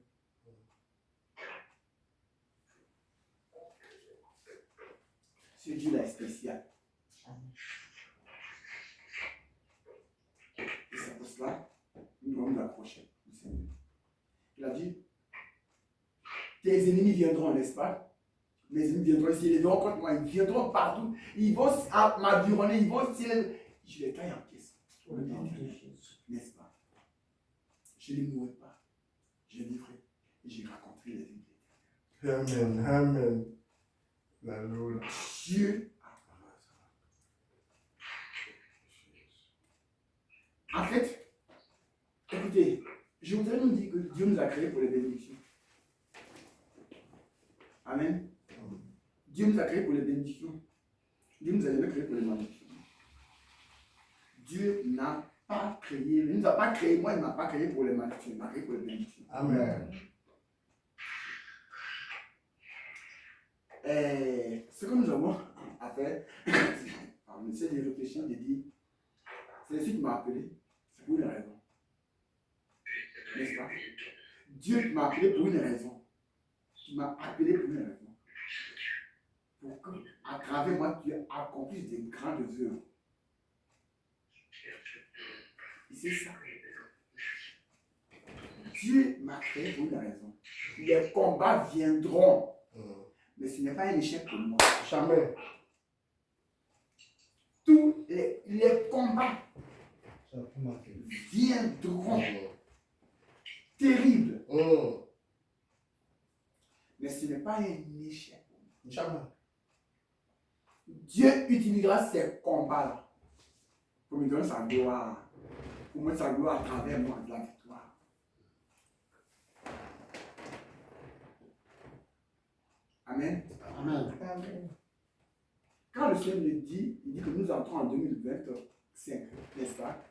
[SPEAKER 3] Ce Dieu-là est spécial. Et c'est pour cela que nous devons nous approcher du Seigneur. Il a dit, tes ennemis viendront, n'est-ce pas? Mes ennemis viendront ici, ils viendront contre moi, ils viendront partout. Ils vont m'environner, ils vont s'élever. Je les taille en pièces.
[SPEAKER 4] Au nom de Jésus.
[SPEAKER 3] N'est-ce pas? Je ne les mourrai pas. Je vivrai et je raconterai les vies.
[SPEAKER 5] Amen. Amen. Alléluia.
[SPEAKER 3] Dieu a en fait, écoutez, je voudrais nous dire que Dieu nous a créés pour les bénédictions. Amen. Dieu nous a créés pour les bénédictions. Dieu nous a jamais créés pour les malédictions. Dieu n'a pas créé, il ne nous a pas créé, moi il ne m'a pas créé pour les malédictions, il m'a créé pour les bénédictions.
[SPEAKER 5] Amen.
[SPEAKER 3] Et ce que nous avons à faire, on essaie de réfléchir, de dire, c'est celui qui m'a appelé, c'est pour une raison. N'est-ce pas? Dieu m'a appelé pour une raison. Il m'a appelé pour une raison. Pour que, à travers moi, tu accomplisses des grandes œuvres. Et c'est ça. Dieu m'a créé pour une raison. Les combats viendront, mais ce n'est pas un échec pour moi.
[SPEAKER 5] Jamais.
[SPEAKER 3] Tous les combats
[SPEAKER 1] Ça a pu marquer.
[SPEAKER 3] viendront, terribles,
[SPEAKER 5] Mm.
[SPEAKER 3] mais ce n'est pas un échec pour moi.
[SPEAKER 5] Jamais.
[SPEAKER 3] Dieu utilisera ces combats-là pour me donner sa gloire, pour mettre sa gloire à travers moi de la victoire. Amen.
[SPEAKER 1] Amen.
[SPEAKER 4] Amen.
[SPEAKER 3] Quand le Seigneur le dit, il dit que nous entrons en 2025, n'est-ce pas?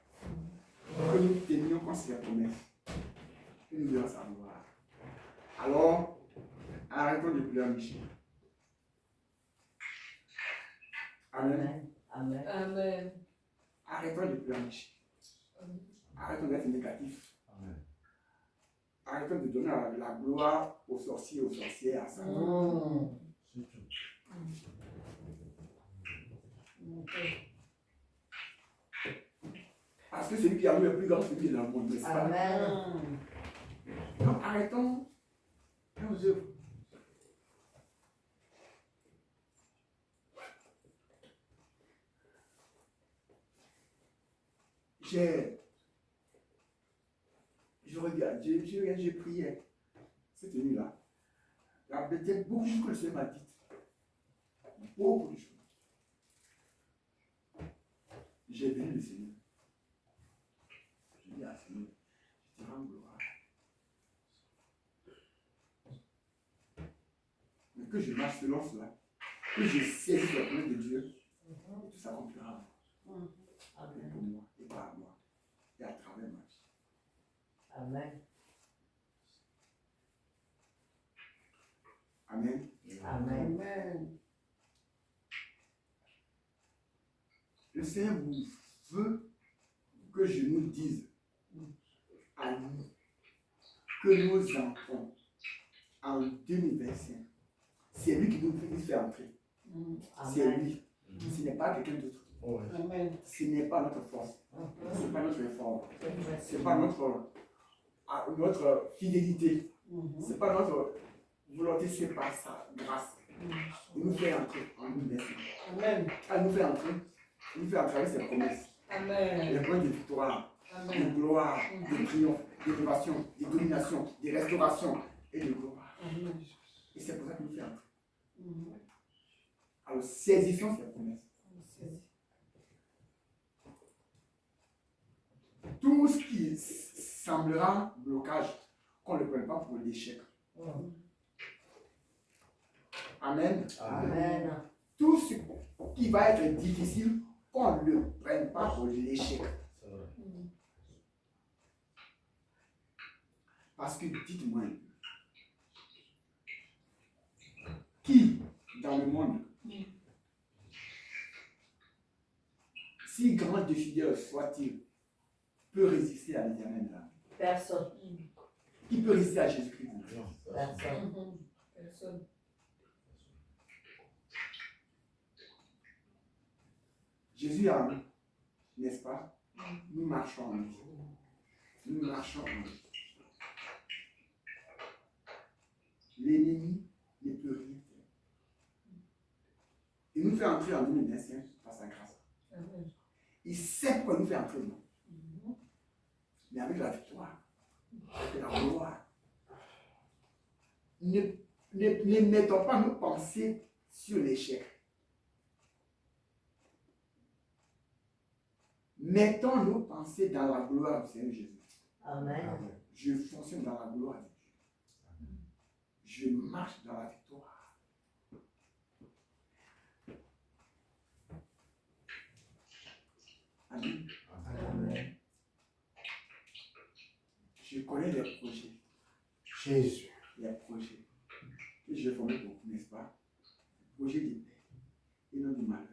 [SPEAKER 3] Que nous tenions compte de ses promesses. Que nous devons sa gloire. Alors, arrêtons de pleurnicher. Amen.
[SPEAKER 4] Amen.
[SPEAKER 6] Amen.
[SPEAKER 3] Arrêtons de pleurnicher. Arrêtons d'être négatifs.
[SPEAKER 1] Amen.
[SPEAKER 3] Arrêtons de donner la gloire aux sorciers, aux sorcières, à ça.
[SPEAKER 5] Mm.
[SPEAKER 1] C'est tout.
[SPEAKER 3] Parce que celui qui a eu le plus grand, c'est lui qui est dans le monde, n'est-ce pas?
[SPEAKER 4] Amen.
[SPEAKER 3] Donc arrêtons nos œuvres. Je regarde, j'ai prié cette nuit-là. Il y a peut-être beaucoup de choses que le Seigneur m'a dites. Beaucoup de choses. J'ai béni le Seigneur. Je dis à Seigneur, je te rends gloire. Mais que je marche selon cela, que je saisis la promesse de Dieu, et tout s'accomplira pour
[SPEAKER 4] Amen.
[SPEAKER 3] moi, et par moi, et à travers ma vie.
[SPEAKER 4] Amen.
[SPEAKER 3] Amen.
[SPEAKER 4] Amen.
[SPEAKER 6] Amen.
[SPEAKER 3] Le Seigneur veut que je nous dise à nous que nous entrons en 2025. C'est lui qui nous fait entrer. C'est
[SPEAKER 4] Amen.
[SPEAKER 3] lui. Ce n'est pas quelqu'un d'autre.
[SPEAKER 5] Ouais.
[SPEAKER 6] Amen.
[SPEAKER 3] Ce n'est pas notre force. Ce n'est pas notre effort. Ce
[SPEAKER 4] C'est
[SPEAKER 3] n'est pas notre fidélité. Ce n'est pas notre volonté, c'est par sa grâce. Il nous fait entrer en nous.
[SPEAKER 6] Amen.
[SPEAKER 3] Il nous fait entrer. Il nous fait entrer avec ses promesses.
[SPEAKER 6] Amen.
[SPEAKER 3] Les promesses de victoire, de
[SPEAKER 6] Amen.
[SPEAKER 3] gloire, de triomphe, d'élévation, de domination, de restauration et de gloire.
[SPEAKER 6] Amen.
[SPEAKER 3] Et c'est pour ça qu'il nous fait entrer. Alors saisissons ces promesses. Tout ce qui semblera blocage, qu'on ne le prenne pas pour l'échec. Amen.
[SPEAKER 4] Amen.
[SPEAKER 3] Tout ce qui va être difficile, qu'on ne le prenne pas pour l'échec.
[SPEAKER 5] C'est vrai.
[SPEAKER 3] Parce que dites-moi, qui dans le monde, si grand et fidèle soit-il, peut résister à l'éternel là?
[SPEAKER 4] Personne.
[SPEAKER 3] Qui peut résister à Jésus-Christ?
[SPEAKER 4] Personne.
[SPEAKER 6] Personne.
[SPEAKER 3] Jésus a nous, n'est-ce pas? Nous marchons en lui. Nous marchons en lui. L'ennemi ne peut rien faire. Il nous fait entrer en 2025 par sa grâce.
[SPEAKER 6] Amen.
[SPEAKER 3] Il sait pourquoi il nous fait entrer, non? Mais avec la victoire, avec la gloire. Ne mettons pas nos pensées sur l'échec. Mettons nos pensées dans la gloire du Seigneur Jésus.
[SPEAKER 4] Amen.
[SPEAKER 3] Je fonctionne dans la gloire de Dieu. Je marche dans la victoire. Amen.
[SPEAKER 4] Amen.
[SPEAKER 3] connais les projets.
[SPEAKER 5] Jésus.
[SPEAKER 3] Les projets. Et je vais former beaucoup, n'est-ce pas? Projet de paix et non de malheur.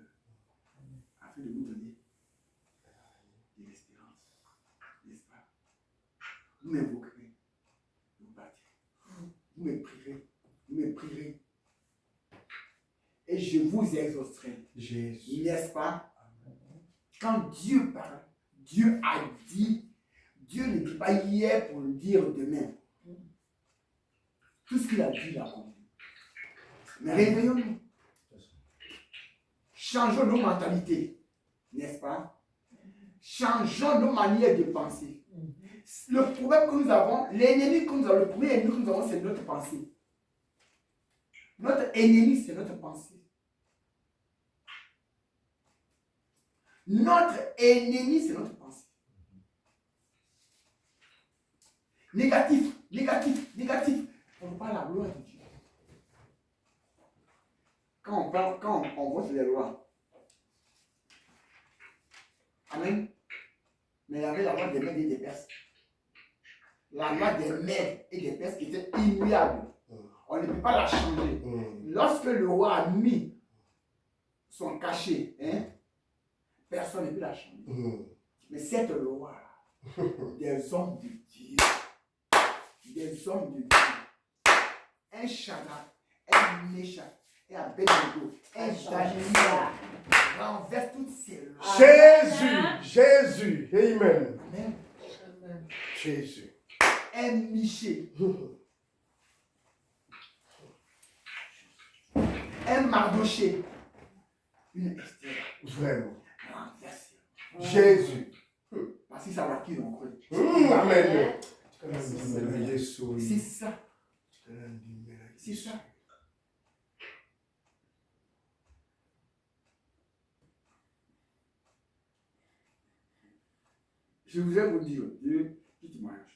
[SPEAKER 3] Afin de vous donner de l'espérance. N'est-ce pas? Vous m'invoquerez. Vous bâtirez. Vous me prierez. Vous me prierez. Et je vous exaucerai.
[SPEAKER 5] Jésus.
[SPEAKER 3] N'est-ce pas? Quand Dieu parle, Dieu a dit, Dieu ne dit pas hier pour le dire demain. Tout ce qu'il a dit, il a accompli. Mais réveillons-nous. Changeons nos mentalités. N'est-ce pas? Changeons nos manières de penser. Le problème que nous avons, l'ennemi que nous avons, le premier ennemi que nous avons, c'est notre pensée. Notre ennemi, c'est notre pensée. Notre ennemi, c'est notre pensée. Négatif, négatif, négatif. On ne veut pas la gloire de Dieu. Quand on parle, quand on vote les lois. Amen. Mais il y avait la loi des Mèdes et des Perses. La loi des Mèdes et des Perses était immuable. On ne peut pas la changer. Lorsque le roi a mis son cachet, personne ne peut la changer. Mais cette loi, des hommes de Dieu, un Shadrach, un Meshach, un Abednego, un Daniel, renverse toutes ces lois.
[SPEAKER 5] Jésus. Jésus. Amen.
[SPEAKER 3] Amen.
[SPEAKER 5] Jésus.
[SPEAKER 3] Un Miché, un Mardoché, une Esther,
[SPEAKER 5] Vraiment.
[SPEAKER 3] renverse.
[SPEAKER 5] Jésus.
[SPEAKER 3] Parce qu'ils savent à qui ils ont cru.
[SPEAKER 5] Amen.
[SPEAKER 3] C'est ça. C'est ça. Je voudrais vous dire, Dieu, petit témoignage.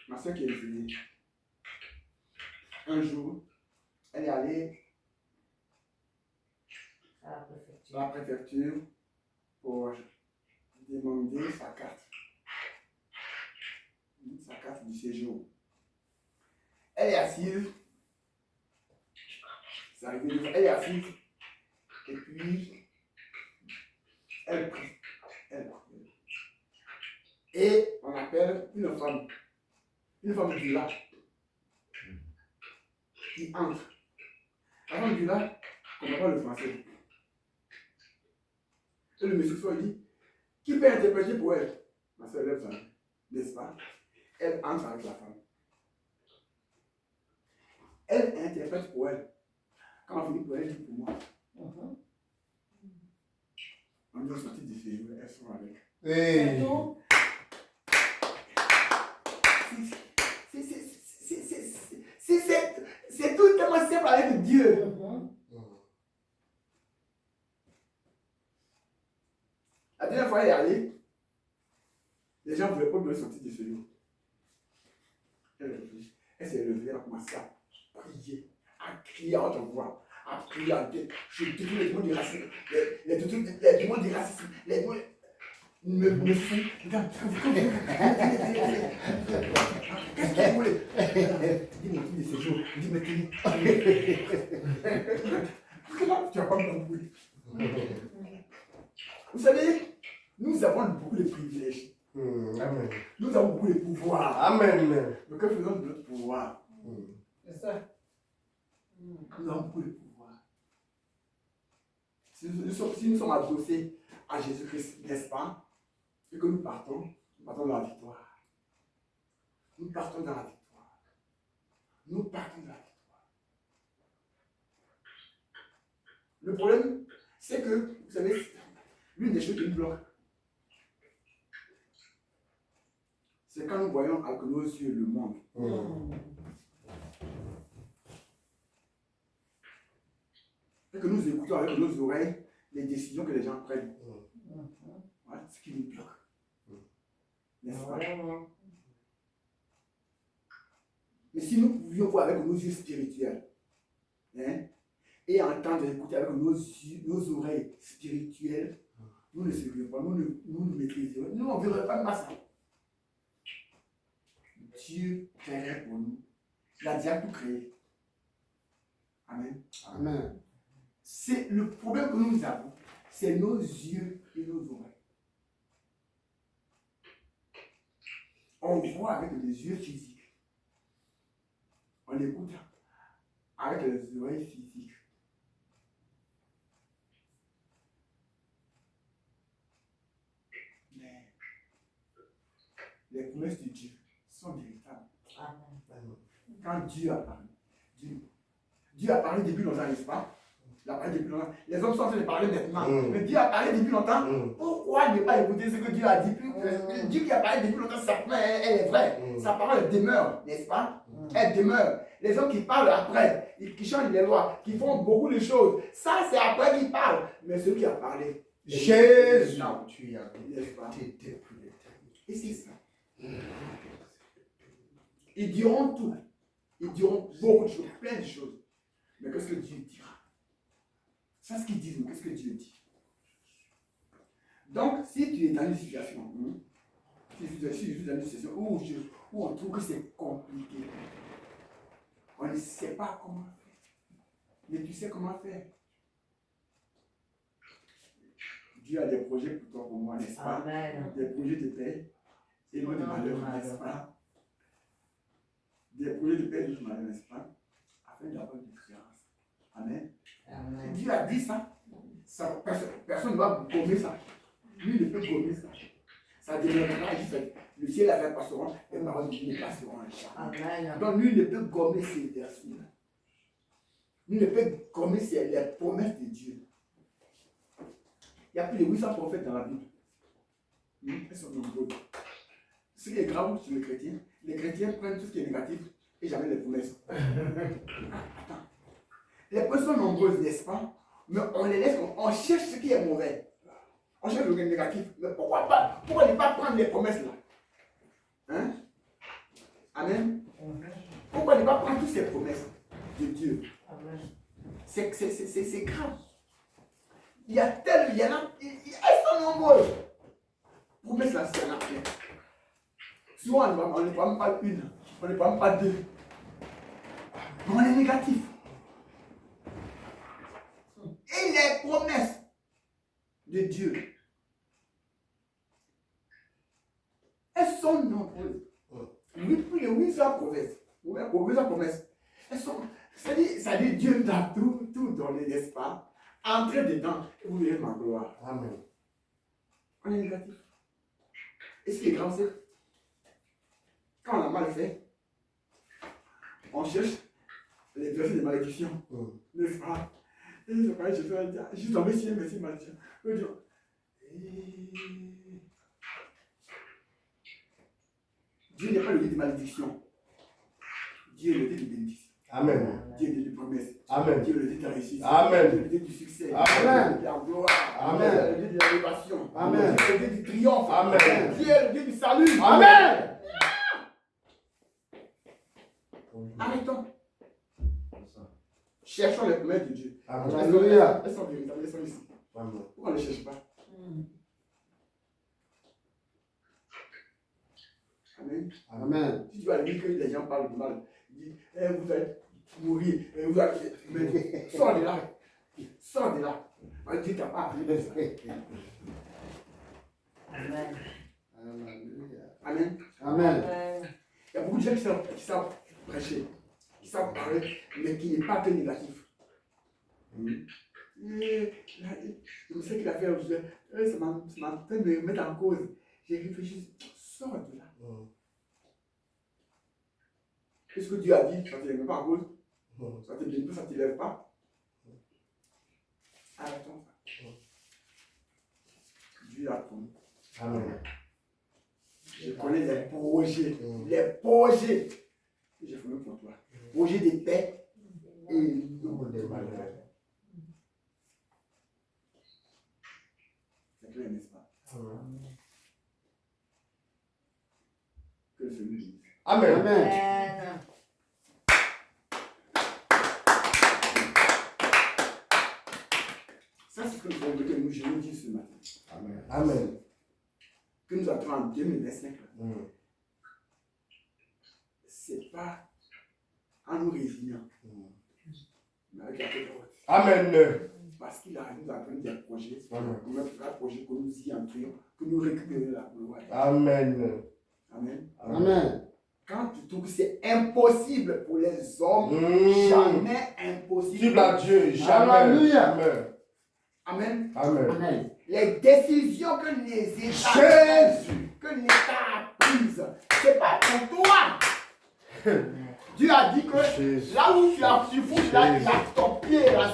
[SPEAKER 3] Ma soeur qui est décédée, un jour, elle est allée
[SPEAKER 4] À la préfecture.
[SPEAKER 3] à la préfecture pour demander sa carte du séjour. Elle est assise. C'est arrivé une fois. Elle est assise. Et puis, elle prie. Elle prie. Et on appelle une femme du village qui entre. La femme du village ne comprend pas le français. Et le monsieur soit dit, qui peut interpréter pour elle? Ma soeur lève sa main, n'est-ce pas? Elle entre avec la femme. Elle interprète pour elle. Quand on finit pour elle, elle dit pour moi. On dit sorti du séjour, elles sont avec.
[SPEAKER 5] Hey.
[SPEAKER 3] C'est tout tellement simple avec Dieu. La dernière fois, elle est allée. Les gens ne voulaient pas donner son titre de séjour. Elle s'est levée, elle a commencé à prier, à crier à haute voix, à prier à Dieu. Je détruis les démons du racisme, les démons du racisme, les démons me font. Qu'est-ce que vous voulez? Dis mon titre de séjour, dis maintenant. Tu vas pas me l'embrouiller. Vous savez, nous avons beaucoup de privilèges.
[SPEAKER 5] Amen.
[SPEAKER 3] Nous avons beaucoup de pouvoir.
[SPEAKER 5] Amen.
[SPEAKER 3] Mais que faisons de notre pouvoir?
[SPEAKER 4] C'est ça.
[SPEAKER 3] Nous avons beaucoup de pouvoir. Si nous sommes adossés à Jésus-Christ, n'est-ce pas? Et que nous partons dans la victoire. Nous partons dans la victoire. Nous partons dans la victoire. Le problème, c'est que, vous savez, l'une des choses qui nous bloque, c'est quand nous voyons avec nos yeux le monde. Et que nous écoutons avec nos oreilles les décisions que les gens prennent. Voilà ce qui nous bloque. N'est-ce pas? Mais si nous pouvions voir avec nos yeux spirituels, et entendre et écouter avec nos oreilles spirituelles, nous ne serions pas, nous ne maîtriserions. Nous, on ne verrait pas ça. Dieu créerait pour nous. Il a déjà tout créé. Amen.
[SPEAKER 5] Amen.
[SPEAKER 3] C'est le problème que nous avons, c'est nos yeux et nos oreilles. On voit avec les yeux physiques. On écoute avec les oreilles physiques. Mais les promesses de Dieu sont véritables.
[SPEAKER 4] Amen.
[SPEAKER 3] Quand Dieu a parlé, Dieu a parlé depuis longtemps, n'est-ce pas? Il a parlé depuis longtemps. Les hommes sont en train de parler maintenant. Mais Dieu a parlé depuis longtemps. Pourquoi ne pas écouter ce que Dieu a dit? Dieu qui a parlé depuis longtemps, sa parole, elle est vraie. Sa parole demeure, n'est-ce pas? Elle demeure. Les hommes qui parlent après, qui changent les lois, qui font beaucoup de choses, ça c'est après qu'ils parlent. Mais celui qui a parlé,
[SPEAKER 5] Jésus, tu y as
[SPEAKER 3] n'est-ce pas?
[SPEAKER 5] été depuis l'éternité.
[SPEAKER 3] Et c'est ça. Ils diront tout. Ils diront beaucoup de choses, plein de choses. Mais qu'est-ce que Dieu dira? C'est ce qu'ils disent, mais qu'est-ce que Dieu dit? Donc, si tu es dans une situation, si je suis dans une situation où on trouve que c'est compliqué, on ne sait pas comment faire, mais tu sais comment faire. Dieu a des projets pour toi, pour moi, n'est-ce pas?
[SPEAKER 4] Amen.
[SPEAKER 3] Des projets de paix et non de malheur, n'est-ce pas? Des projets de paix et non de malheur, n'est-ce pas? Afin d'avoir une différence. Amen.
[SPEAKER 4] Amen.
[SPEAKER 3] Dieu a dit ça. Personne ne va gommer ça. Lui ne peut gommer ça. Ça demeurera juste. Le ciel et la terre passeront, les paroles de Dieu ne passeront jamais.
[SPEAKER 4] Amen.
[SPEAKER 3] Donc lui ne peut gommer ces versions-là. Lui ne peut gommer les promesses de Dieu. Il y a plus de 800 prophètes dans la Bible. Elles sont nombreuses. Ce qui est grave sur les chrétiens prennent tout ce qui est négatif et jamais les promesses. Attends. Les promesses sont nombreuses, n'est-ce pas? Mais on les laisse, on cherche ce qui est mauvais. On cherche le négatif. Mais pourquoi ne pas prendre les promesses là? Hein? Amen. Pourquoi ne pas prendre toutes ces promesses de Dieu?
[SPEAKER 4] Amen.
[SPEAKER 3] C'est grave. Il y a elles sont nombreuses. Promesses là, c'est la pleine. Souvent, on ne prend même pas une, on ne prend même pas deux. Mais on est négatif. Et les promesses de Dieu, elles sont nombreuses. Plus de 800 promesses. Elles sont, ça dit Dieu nous a tout donné, n'est-ce pas? Entrez dedans et vous verrez ma gloire.
[SPEAKER 5] Amen.
[SPEAKER 3] On est négatif. Et ce qui est grave, c'est quand on a mal fait, on cherche les versets de malédiction. N'est-ce pas? Et je suis tombé sur un verset de malédiction. Je dis, Dieu n'est pas le Dieu de malédiction. Dieu est le Dieu de bénédiction.
[SPEAKER 5] Amen.
[SPEAKER 3] Dieu est le Dieu de promesse.
[SPEAKER 5] Amen.
[SPEAKER 3] Dieu est le Dieu de la réussite.
[SPEAKER 5] Amen.
[SPEAKER 3] Dieu est le Dieu du succès.
[SPEAKER 5] Amen.
[SPEAKER 3] Dieu est le Dieu de la gloire.
[SPEAKER 5] Amen.
[SPEAKER 3] Dieu est le Dieu de l'élévation.
[SPEAKER 5] Amen.
[SPEAKER 3] Dieu est le Dieu du triomphe.
[SPEAKER 5] Amen.
[SPEAKER 3] Dieu est le Dieu du salut.
[SPEAKER 5] Amen.
[SPEAKER 3] Arrêtons. Cherchons les promesses de Dieu.
[SPEAKER 5] Alléluia.
[SPEAKER 3] Elles sont véritables, elles sont ici.
[SPEAKER 5] Amen.
[SPEAKER 3] Pourquoi on ne les cherche pas? Amen.
[SPEAKER 5] Amen.
[SPEAKER 3] Si tu vas dire que les gens parlent de mal, ils disent, vous allez mourir, vous allez... Mais sors de là. Sors de là. Dieu t'a pas appelé de ça.
[SPEAKER 4] Amen.
[SPEAKER 3] Amen.
[SPEAKER 5] Amen.
[SPEAKER 3] Il y a beaucoup de gens qui savent prêcher, qui savent parler, mais qui n'est pas que négatif. Je sais qu'il a fait, ça m'a fait me mettre en cause. J'ai réfléchi, sors de là. Qu'est-ce que Dieu a dit? Ça ne te met pas en cause. Ça ne te bénit pas, ça ne t'élève pas. Arrêtons ça. Dieu a promis.
[SPEAKER 5] Amen.
[SPEAKER 3] Je connais les projets. Les projets que j'ai formés pour toi. Projets de paix et non de malheur. C'est clair, n'est-ce pas? Que le Seigneur dise.
[SPEAKER 5] Amen.
[SPEAKER 4] Amen.
[SPEAKER 3] Ça, c'est ce que nous avons je nous dis ce matin,
[SPEAKER 5] Amen.
[SPEAKER 3] que nous attendons en 2025,
[SPEAKER 5] Mm.
[SPEAKER 3] c'est pas en nous résignant, mais avec la tête haute.
[SPEAKER 5] Amen.
[SPEAKER 3] Parce qu'il a nous appris des projets,
[SPEAKER 5] Amen.
[SPEAKER 3] on a un projet que nous y entrions, que nous récupérions la gloire.
[SPEAKER 5] Amen.
[SPEAKER 3] Amen.
[SPEAKER 1] Amen.
[SPEAKER 3] Quand tu trouves que c'est impossible pour les hommes,
[SPEAKER 5] Mm.
[SPEAKER 3] jamais impossible.
[SPEAKER 5] Cible à Dieu, jamais.
[SPEAKER 1] Alléluia.
[SPEAKER 5] Amen.
[SPEAKER 3] Amen.
[SPEAKER 5] Amen.
[SPEAKER 1] Amen.
[SPEAKER 3] Les décisions que les États,
[SPEAKER 5] Jésus.
[SPEAKER 3] que l'État a prises, c'est pas pour toi. Dieu a dit que
[SPEAKER 5] Jésus.
[SPEAKER 3] là où tu fous, là, ton pied, là,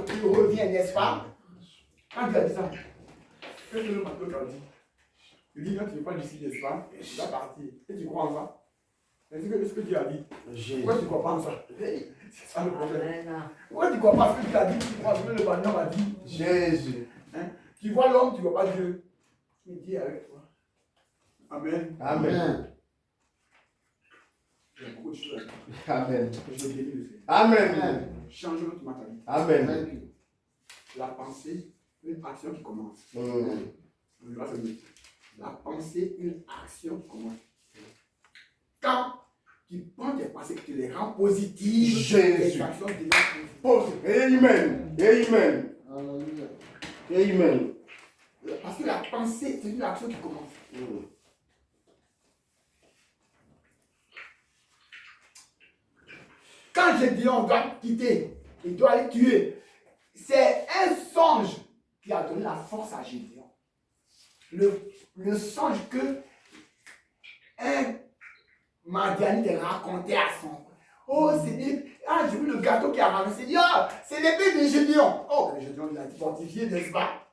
[SPEAKER 3] tu reviens, n'est-ce pas? Quand Dieu a dit ça, qu'est-ce que le matin a dit? Il dit, non, tu n'es pas d'ici, n'est-ce pas? Tu vas partir. Et tu crois en ça? Est-ce que Dieu a dit?
[SPEAKER 5] Jésus.
[SPEAKER 3] Pourquoi tu ne crois pas en ça? C'est ça le problème.
[SPEAKER 4] Amen.
[SPEAKER 3] Pourquoi tu ne crois pas ce que Dieu a dit? Tu crois ce que le Seigneur a dit?
[SPEAKER 5] Jésus.
[SPEAKER 3] Hein? Tu vois l'homme, tu ne vois pas Dieu. Mais Dieu est avec toi. Amen.
[SPEAKER 5] Amen.
[SPEAKER 3] Il y a beaucoup de choses à dire.
[SPEAKER 5] Amen.
[SPEAKER 3] Que je bénis le Seigneur.
[SPEAKER 5] Amen.
[SPEAKER 3] Change notre mentalité.
[SPEAKER 5] Amen.
[SPEAKER 3] La pensée, une action qui commence.
[SPEAKER 5] Mm.
[SPEAKER 3] On va se mettre. La pensée, une action qui commence. Quand tu prends tes pensées, que tu les rends positives,
[SPEAKER 5] Jésus.
[SPEAKER 3] les actions deviennent positives.
[SPEAKER 5] Pose. Amen. Amen.
[SPEAKER 1] Alléluia.
[SPEAKER 5] Amen.
[SPEAKER 3] Parce que la pensée, c'est une action qui commence.
[SPEAKER 5] Mm.
[SPEAKER 3] Quand je dis on doit quitter, il doit aller tuer, c'est un songe qui a donné la force à Gédéon. Le songe que un Madianite racontait à son frère. Oh, c'est dit, ah, j'ai vu le gâteau qui a ramassé. Il dit, ah, c'est l'épée de Gédéon. Oh, le Gédéon, il a été fortifié, n'est-ce pas?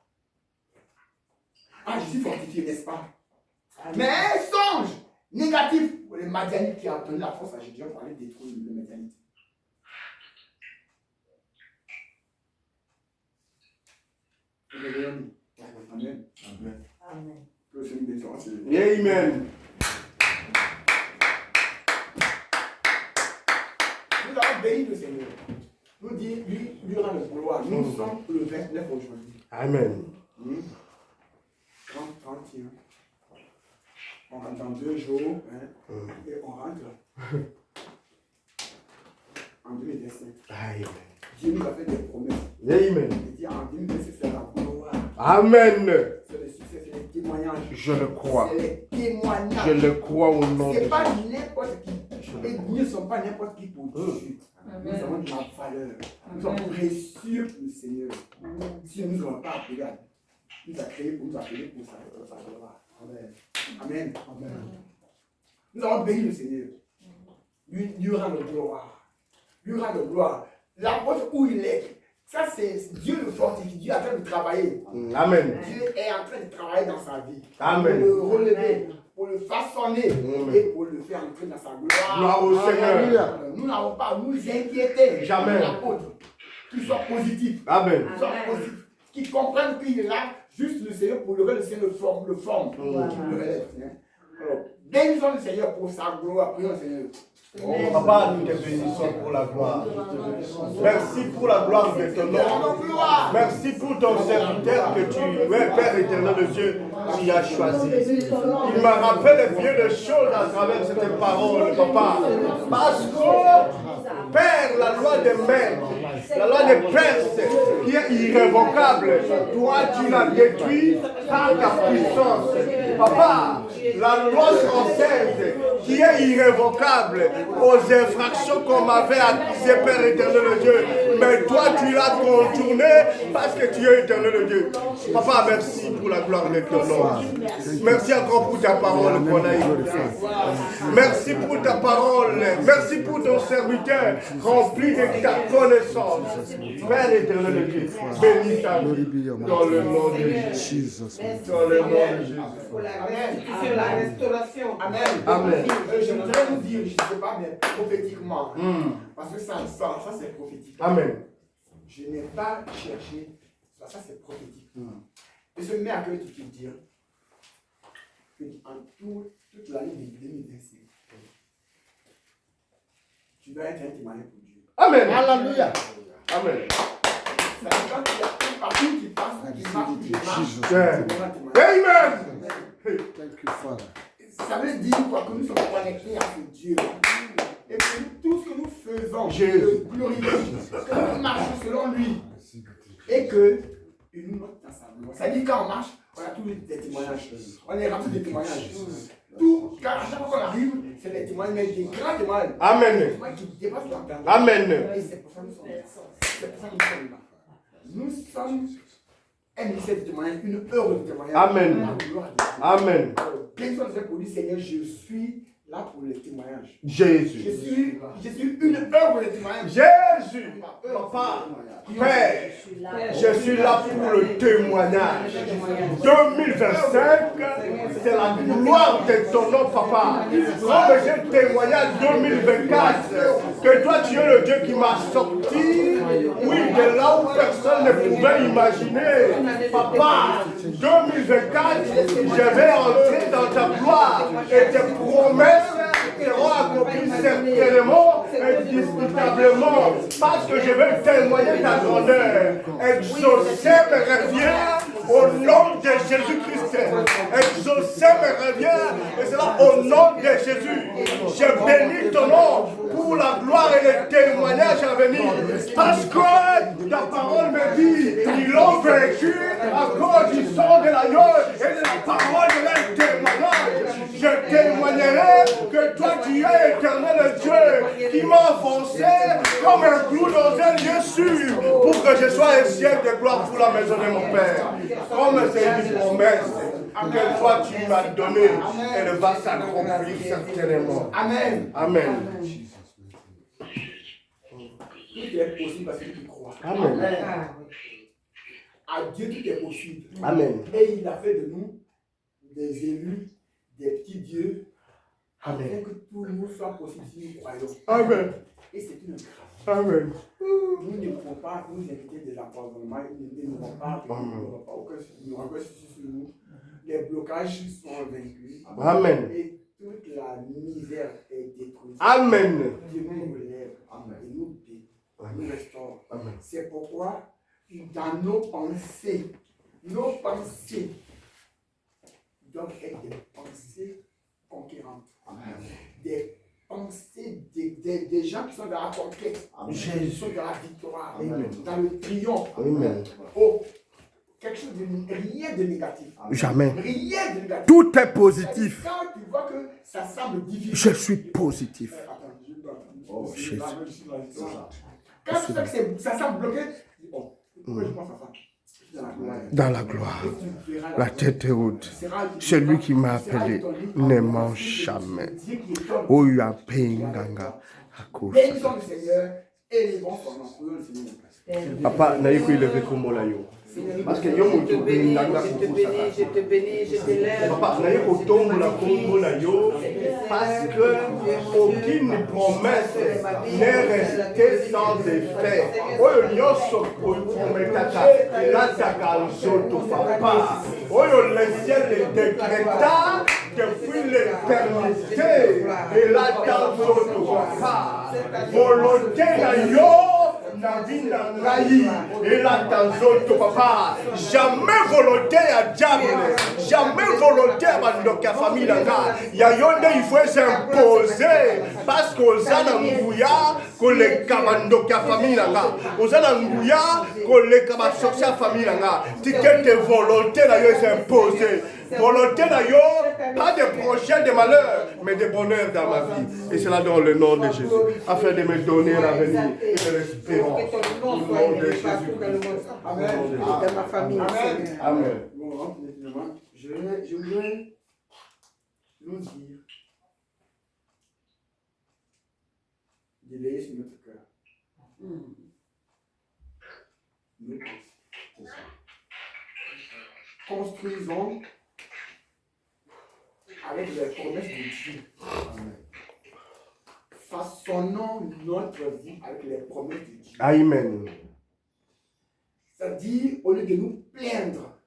[SPEAKER 3] Ah, je suis fortifié, n'est-ce pas? Mais un songe négatif pour les Madianites qui a donné la force à Gédéon pour aller détruire le Madianite. Amen. Amen.
[SPEAKER 4] Amen.
[SPEAKER 3] Que le Seigneur bénisse.
[SPEAKER 5] Amen.
[SPEAKER 3] Nous avons béni le Seigneur. Nous dit, lui rend le gloire. Nous sommes le 29 aujourd'hui.
[SPEAKER 5] Amen.
[SPEAKER 3] 30, 31. On rentre dans 2 jours. Hein, et on rentre en 2025.
[SPEAKER 5] Amen.
[SPEAKER 3] Dieu nous a fait des promesses.
[SPEAKER 5] Amen.
[SPEAKER 3] Il dit en 2025, c'est la gloire.
[SPEAKER 5] Amen.
[SPEAKER 3] C'est le succès, c'est les témoignages.
[SPEAKER 5] Je le crois.
[SPEAKER 3] C'est les témoignages.
[SPEAKER 5] Je le crois au nom de
[SPEAKER 3] C'est pas
[SPEAKER 5] Jésus.
[SPEAKER 3] n'importe qui. Les dieux ne sont pas n'importe qui pour Dieu. Nous avons de la valeur. Nous sommes précieux pour le Seigneur. Si nous n'avons pas appelé, il nous a créé pour nous appeler pour sa gloire. Amen. Amen. Nous avons béni le Seigneur. Lui rend le gloire. Lui rend le gloire. La poste où il est, ça c'est Dieu le fortifie. Dieu est en train de travailler.
[SPEAKER 5] Amen.
[SPEAKER 3] Dieu est en train de travailler dans sa vie.
[SPEAKER 5] Amen.
[SPEAKER 3] Pour le relever, pour le façonner
[SPEAKER 5] Amen.
[SPEAKER 3] et pour le faire entrer dans sa gloire.
[SPEAKER 5] Gloire au Seigneur.
[SPEAKER 3] Nous n'avons pas à nous inquiéter.
[SPEAKER 5] Jamais.
[SPEAKER 3] L'apôtre, qui soit positif,
[SPEAKER 5] Amen.
[SPEAKER 3] qui soit positif, qui comprennent qu'il est là, juste le Seigneur pour le Seigneur le forme, qui le relève. Alors, bénissons le Seigneur pour sa gloire, prions le Seigneur.
[SPEAKER 5] Oh, Papa, nous te bénissons pour la gloire. Merci pour la gloire de ton nom. Merci pour ton serviteur que tu es, Père éternel de Dieu, tu as choisi. Il m'a rappelé bien de choses à travers cette parole, Papa. Parce que, Père, la loi des maîtres, la loi des Perses, qui est irrévocable, toi, tu l'as détruite par ta puissance. Papa, la loi française, qui est irrévocable aux infractions qu'on m'avait accusées, Père éternel de Dieu. Mais toi, tu l'as contourné parce que tu es éternel de Dieu. Papa, merci pour la gloire de ton nom. Merci encore pour ta parole qu'on a écoutée. Merci pour ta parole. Merci pour ton serviteur rempli de ta connaissance. Père éternel de Dieu, bénis ta vie dans le nom de Jésus. Dans le nom de Jésus.
[SPEAKER 3] C'est la restauration. Amen.
[SPEAKER 5] Amen.
[SPEAKER 3] Je voudrais vous dire, je ne sais pas, mais prophétiquement, parce que ça c'est prophétique.
[SPEAKER 5] Amen.
[SPEAKER 3] Je n'ai pas cherché, ça c'est prophétique. Et ce met à cœur de te dire que en toute l'année de 2025, tu vas être un témoin pour Dieu.
[SPEAKER 5] Amen.
[SPEAKER 1] Alléluia.
[SPEAKER 5] Amen.
[SPEAKER 3] Ça, quand tu as partout où tu passes, où tu marches, où tu marches,
[SPEAKER 5] Yeah.
[SPEAKER 3] c'est vraiment un témoignage.
[SPEAKER 5] Amen.
[SPEAKER 1] Thank you, Father.
[SPEAKER 3] Ça veut dire quoi? Que nous sommes connectés à ce Dieu. Et que tout ce que nous faisons,
[SPEAKER 5] Jésus.
[SPEAKER 3] le glorifie, que nous marchons selon lui. Et que il nous note dans sa gloire. Ça dit quand on marche, on a tous des témoignages. On est rempli de témoignages. Tout, car à chaque fois qu'on arrive, c'est des témoignages, mais des grands témoignages.
[SPEAKER 5] Amen.
[SPEAKER 3] Des témoignages qui dépassent l'entendement.
[SPEAKER 5] Amen.
[SPEAKER 3] Et c'est pour ça que nous sommes là. C'est pour ça que nous sommes là. Nous sommes un ministère de témoignage, une heure de témoignage.
[SPEAKER 5] Amen.
[SPEAKER 3] La gloire de Dieu.
[SPEAKER 5] Amen.
[SPEAKER 3] Bien sûr, pour dire, Seigneur, je suis là pour les témoignages.
[SPEAKER 5] Jésus.
[SPEAKER 3] Je suis une œuvre de témoignage.
[SPEAKER 5] Jésus. Papa. Père. Je suis là pour le témoignage. 2025, c'est la gloire de ton nom, papa. Comme j'ai témoigné en 2024 que toi tu es le Dieu qui m'a sorti, oui, de là où personne ne pouvait imaginer. Papa, 2024, je vais entrer dans ta gloire et tes promesses seront accomplies certainement, indiscutablement, parce que je vais témoigner ta grandeur. Exaucer me revient au nom de Jésus-Christ. Exaucer me revient, et cela au nom de Jésus. Je bénis ton nom pour la gloire et le témoignage à venir. Parce que ta parole me dit, ils l'ont vaincu à cause du sang de l'agneau et de la parole de leur témoignage. Je témoignerai que toi tu es éternel Dieu qui m'a enfoncé comme un clou dans un lieu sûr pour que je sois un ciel de gloire pour la maison de mon Père. Comme c'est une promesse que toi tu m'as donnée, elle va s'accomplir certainement.
[SPEAKER 3] Amen.
[SPEAKER 5] Amen.
[SPEAKER 3] Tout est possible parce que tu crois.
[SPEAKER 5] Amen.
[SPEAKER 3] À Dieu, tout est possible.
[SPEAKER 5] Amen.
[SPEAKER 3] Et il a fait de nous des élus, des petits dieux, afin
[SPEAKER 5] Amen.
[SPEAKER 3] que tout nous soit possible si nous croyons.
[SPEAKER 5] Amen.
[SPEAKER 3] Et c'est une grâce.
[SPEAKER 5] Amen.
[SPEAKER 3] Nous ne pouvons pas nous inviter de l'empoisonnement, ils ne vont pas, aucun souci sur nous. Les blocages sont vaincus.
[SPEAKER 5] Amen.
[SPEAKER 3] Et toute la misère est détruite.
[SPEAKER 5] Amen.
[SPEAKER 3] Dieu nous relève et nous guérit, nous restaure.
[SPEAKER 5] Amen.
[SPEAKER 3] C'est pourquoi dans nos pensées doivent être des pensées conquérantes. Des pensées des gens qui sont dans la conquête, qui sont dans la victoire,
[SPEAKER 5] Amen.
[SPEAKER 3] dans le triomphe.
[SPEAKER 5] Amen.
[SPEAKER 3] Oh, quelque chose de rien de négatif.
[SPEAKER 5] Jamais.
[SPEAKER 3] Rien de négatif.
[SPEAKER 5] Tout est positif.
[SPEAKER 3] Quand tu vois que ça semble difficile.
[SPEAKER 5] Je suis positif.
[SPEAKER 3] Attends,
[SPEAKER 5] Oh, Jésus.
[SPEAKER 3] quand tu sais que ça semble bloqué, tu dis, oh, pourquoi je pense à ça?
[SPEAKER 5] Dans la gloire, la tête est haute. Celui qui m'a appelé ne mange jamais. Oh, you are paying ganga.
[SPEAKER 3] Bénissons le Seigneur et élevons son nom. Prions le Seigneur.
[SPEAKER 5] Papa, na yiko ile veko mola yo. Parce que yo
[SPEAKER 4] Je te bénis, je te bénis, je t'élève.
[SPEAKER 5] Papa, na yiko tombo la kombo na yo. Parce que aucune promesse n'est restée sans effet. Oyo nyonso prometaka elataka nzoto papa. Oyo le ciel le décréta depuis l'éternité elata nzoto papa. Volonté na yo na vie na ngai elata nzoto papa. Jamais volonté ya diable, jamais volonté ya bandoki ya famille na ngai. Ya yo nde il faut s'imposer parce que oza na nguya koleka bandoki ya famille na ngai. Oza na nguya koleka basorcier ya famille na ngai. Tikete volonté na yo s'imposer. Volonté na yo, pas de projet de malheur, mais de bonheur dans ma vie. Et cela dans le nom de Jésus, afin de me donner l'avenir et de l'espérance.
[SPEAKER 4] Que ton nom soit élevé partout dans le monde. Amen. Dans ma famille, Seigneur.
[SPEAKER 5] Amen.
[SPEAKER 3] Bon, je voudrais nous dire d'éveiller sur notre cœur. Nous construisons avec les promesses de Dieu. Façonnons notre vie avec les promesses de Dieu.
[SPEAKER 5] Amen.
[SPEAKER 3] C'est-à-dire, au lieu de nous plaindre,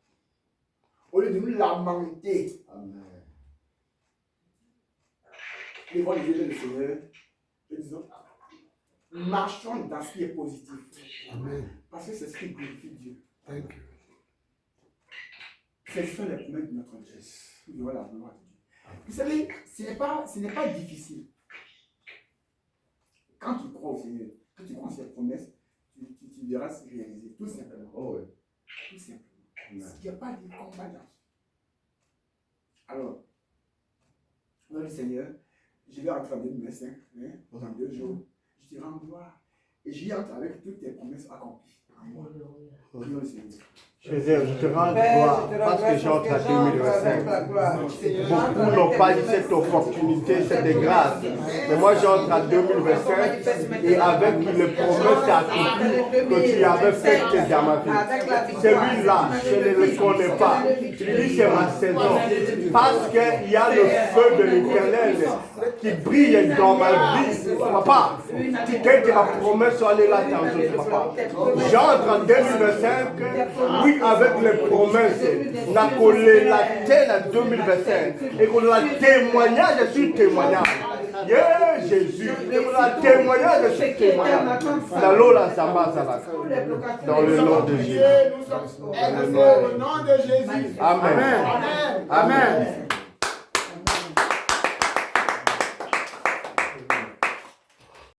[SPEAKER 3] au lieu de nous lamenter, devant les yeux du Seigneur, et disons, marchons dans ce qui est positif. Parce que c'est ce qui glorifie Dieu. C'est ça les promesses de notre Dieu. Voilà, la gloire de Dieu. Vous savez, ce n'est pas difficile. Quand tu crois au Seigneur, quand tu crois en ses promesses, tu verras se réaliser, tout simplement.
[SPEAKER 2] Oh, ouais.
[SPEAKER 3] Tout simplement. Il n'y a pas de combat dans ça. Alors, je dis Seigneur, je vais entrer en 2025, dans 2 jours. Je te rends gloire. Et j'y entre avec toutes tes promesses accomplies. Prions le Seigneur.
[SPEAKER 5] Seigneur, je te rends gloire parce que j'entre à 2025. Beaucoup n'ont pas eu cette opportunité, cette grâce. Mais moi, j'entre à 2025 et avec les promesses accomplies que tu avais faites dans ma vie. Celui-là, je ne le connais pas. Je dis, c'est ma saison. Parce qu'il y a le feu de l'Éternel qui brille dans ma vie. Papa, que ta promesse soit là dans ce papa. J'entre en 2025, oui, avec les promesses, on a collé la tête à 2025 et qu'on a témoignage sur témoignage. Yeah, Jésus, on a témoignage sur témoignage. Dans le nom de Jésus.
[SPEAKER 4] Au nom de Jésus.
[SPEAKER 5] Amen.
[SPEAKER 4] Amen.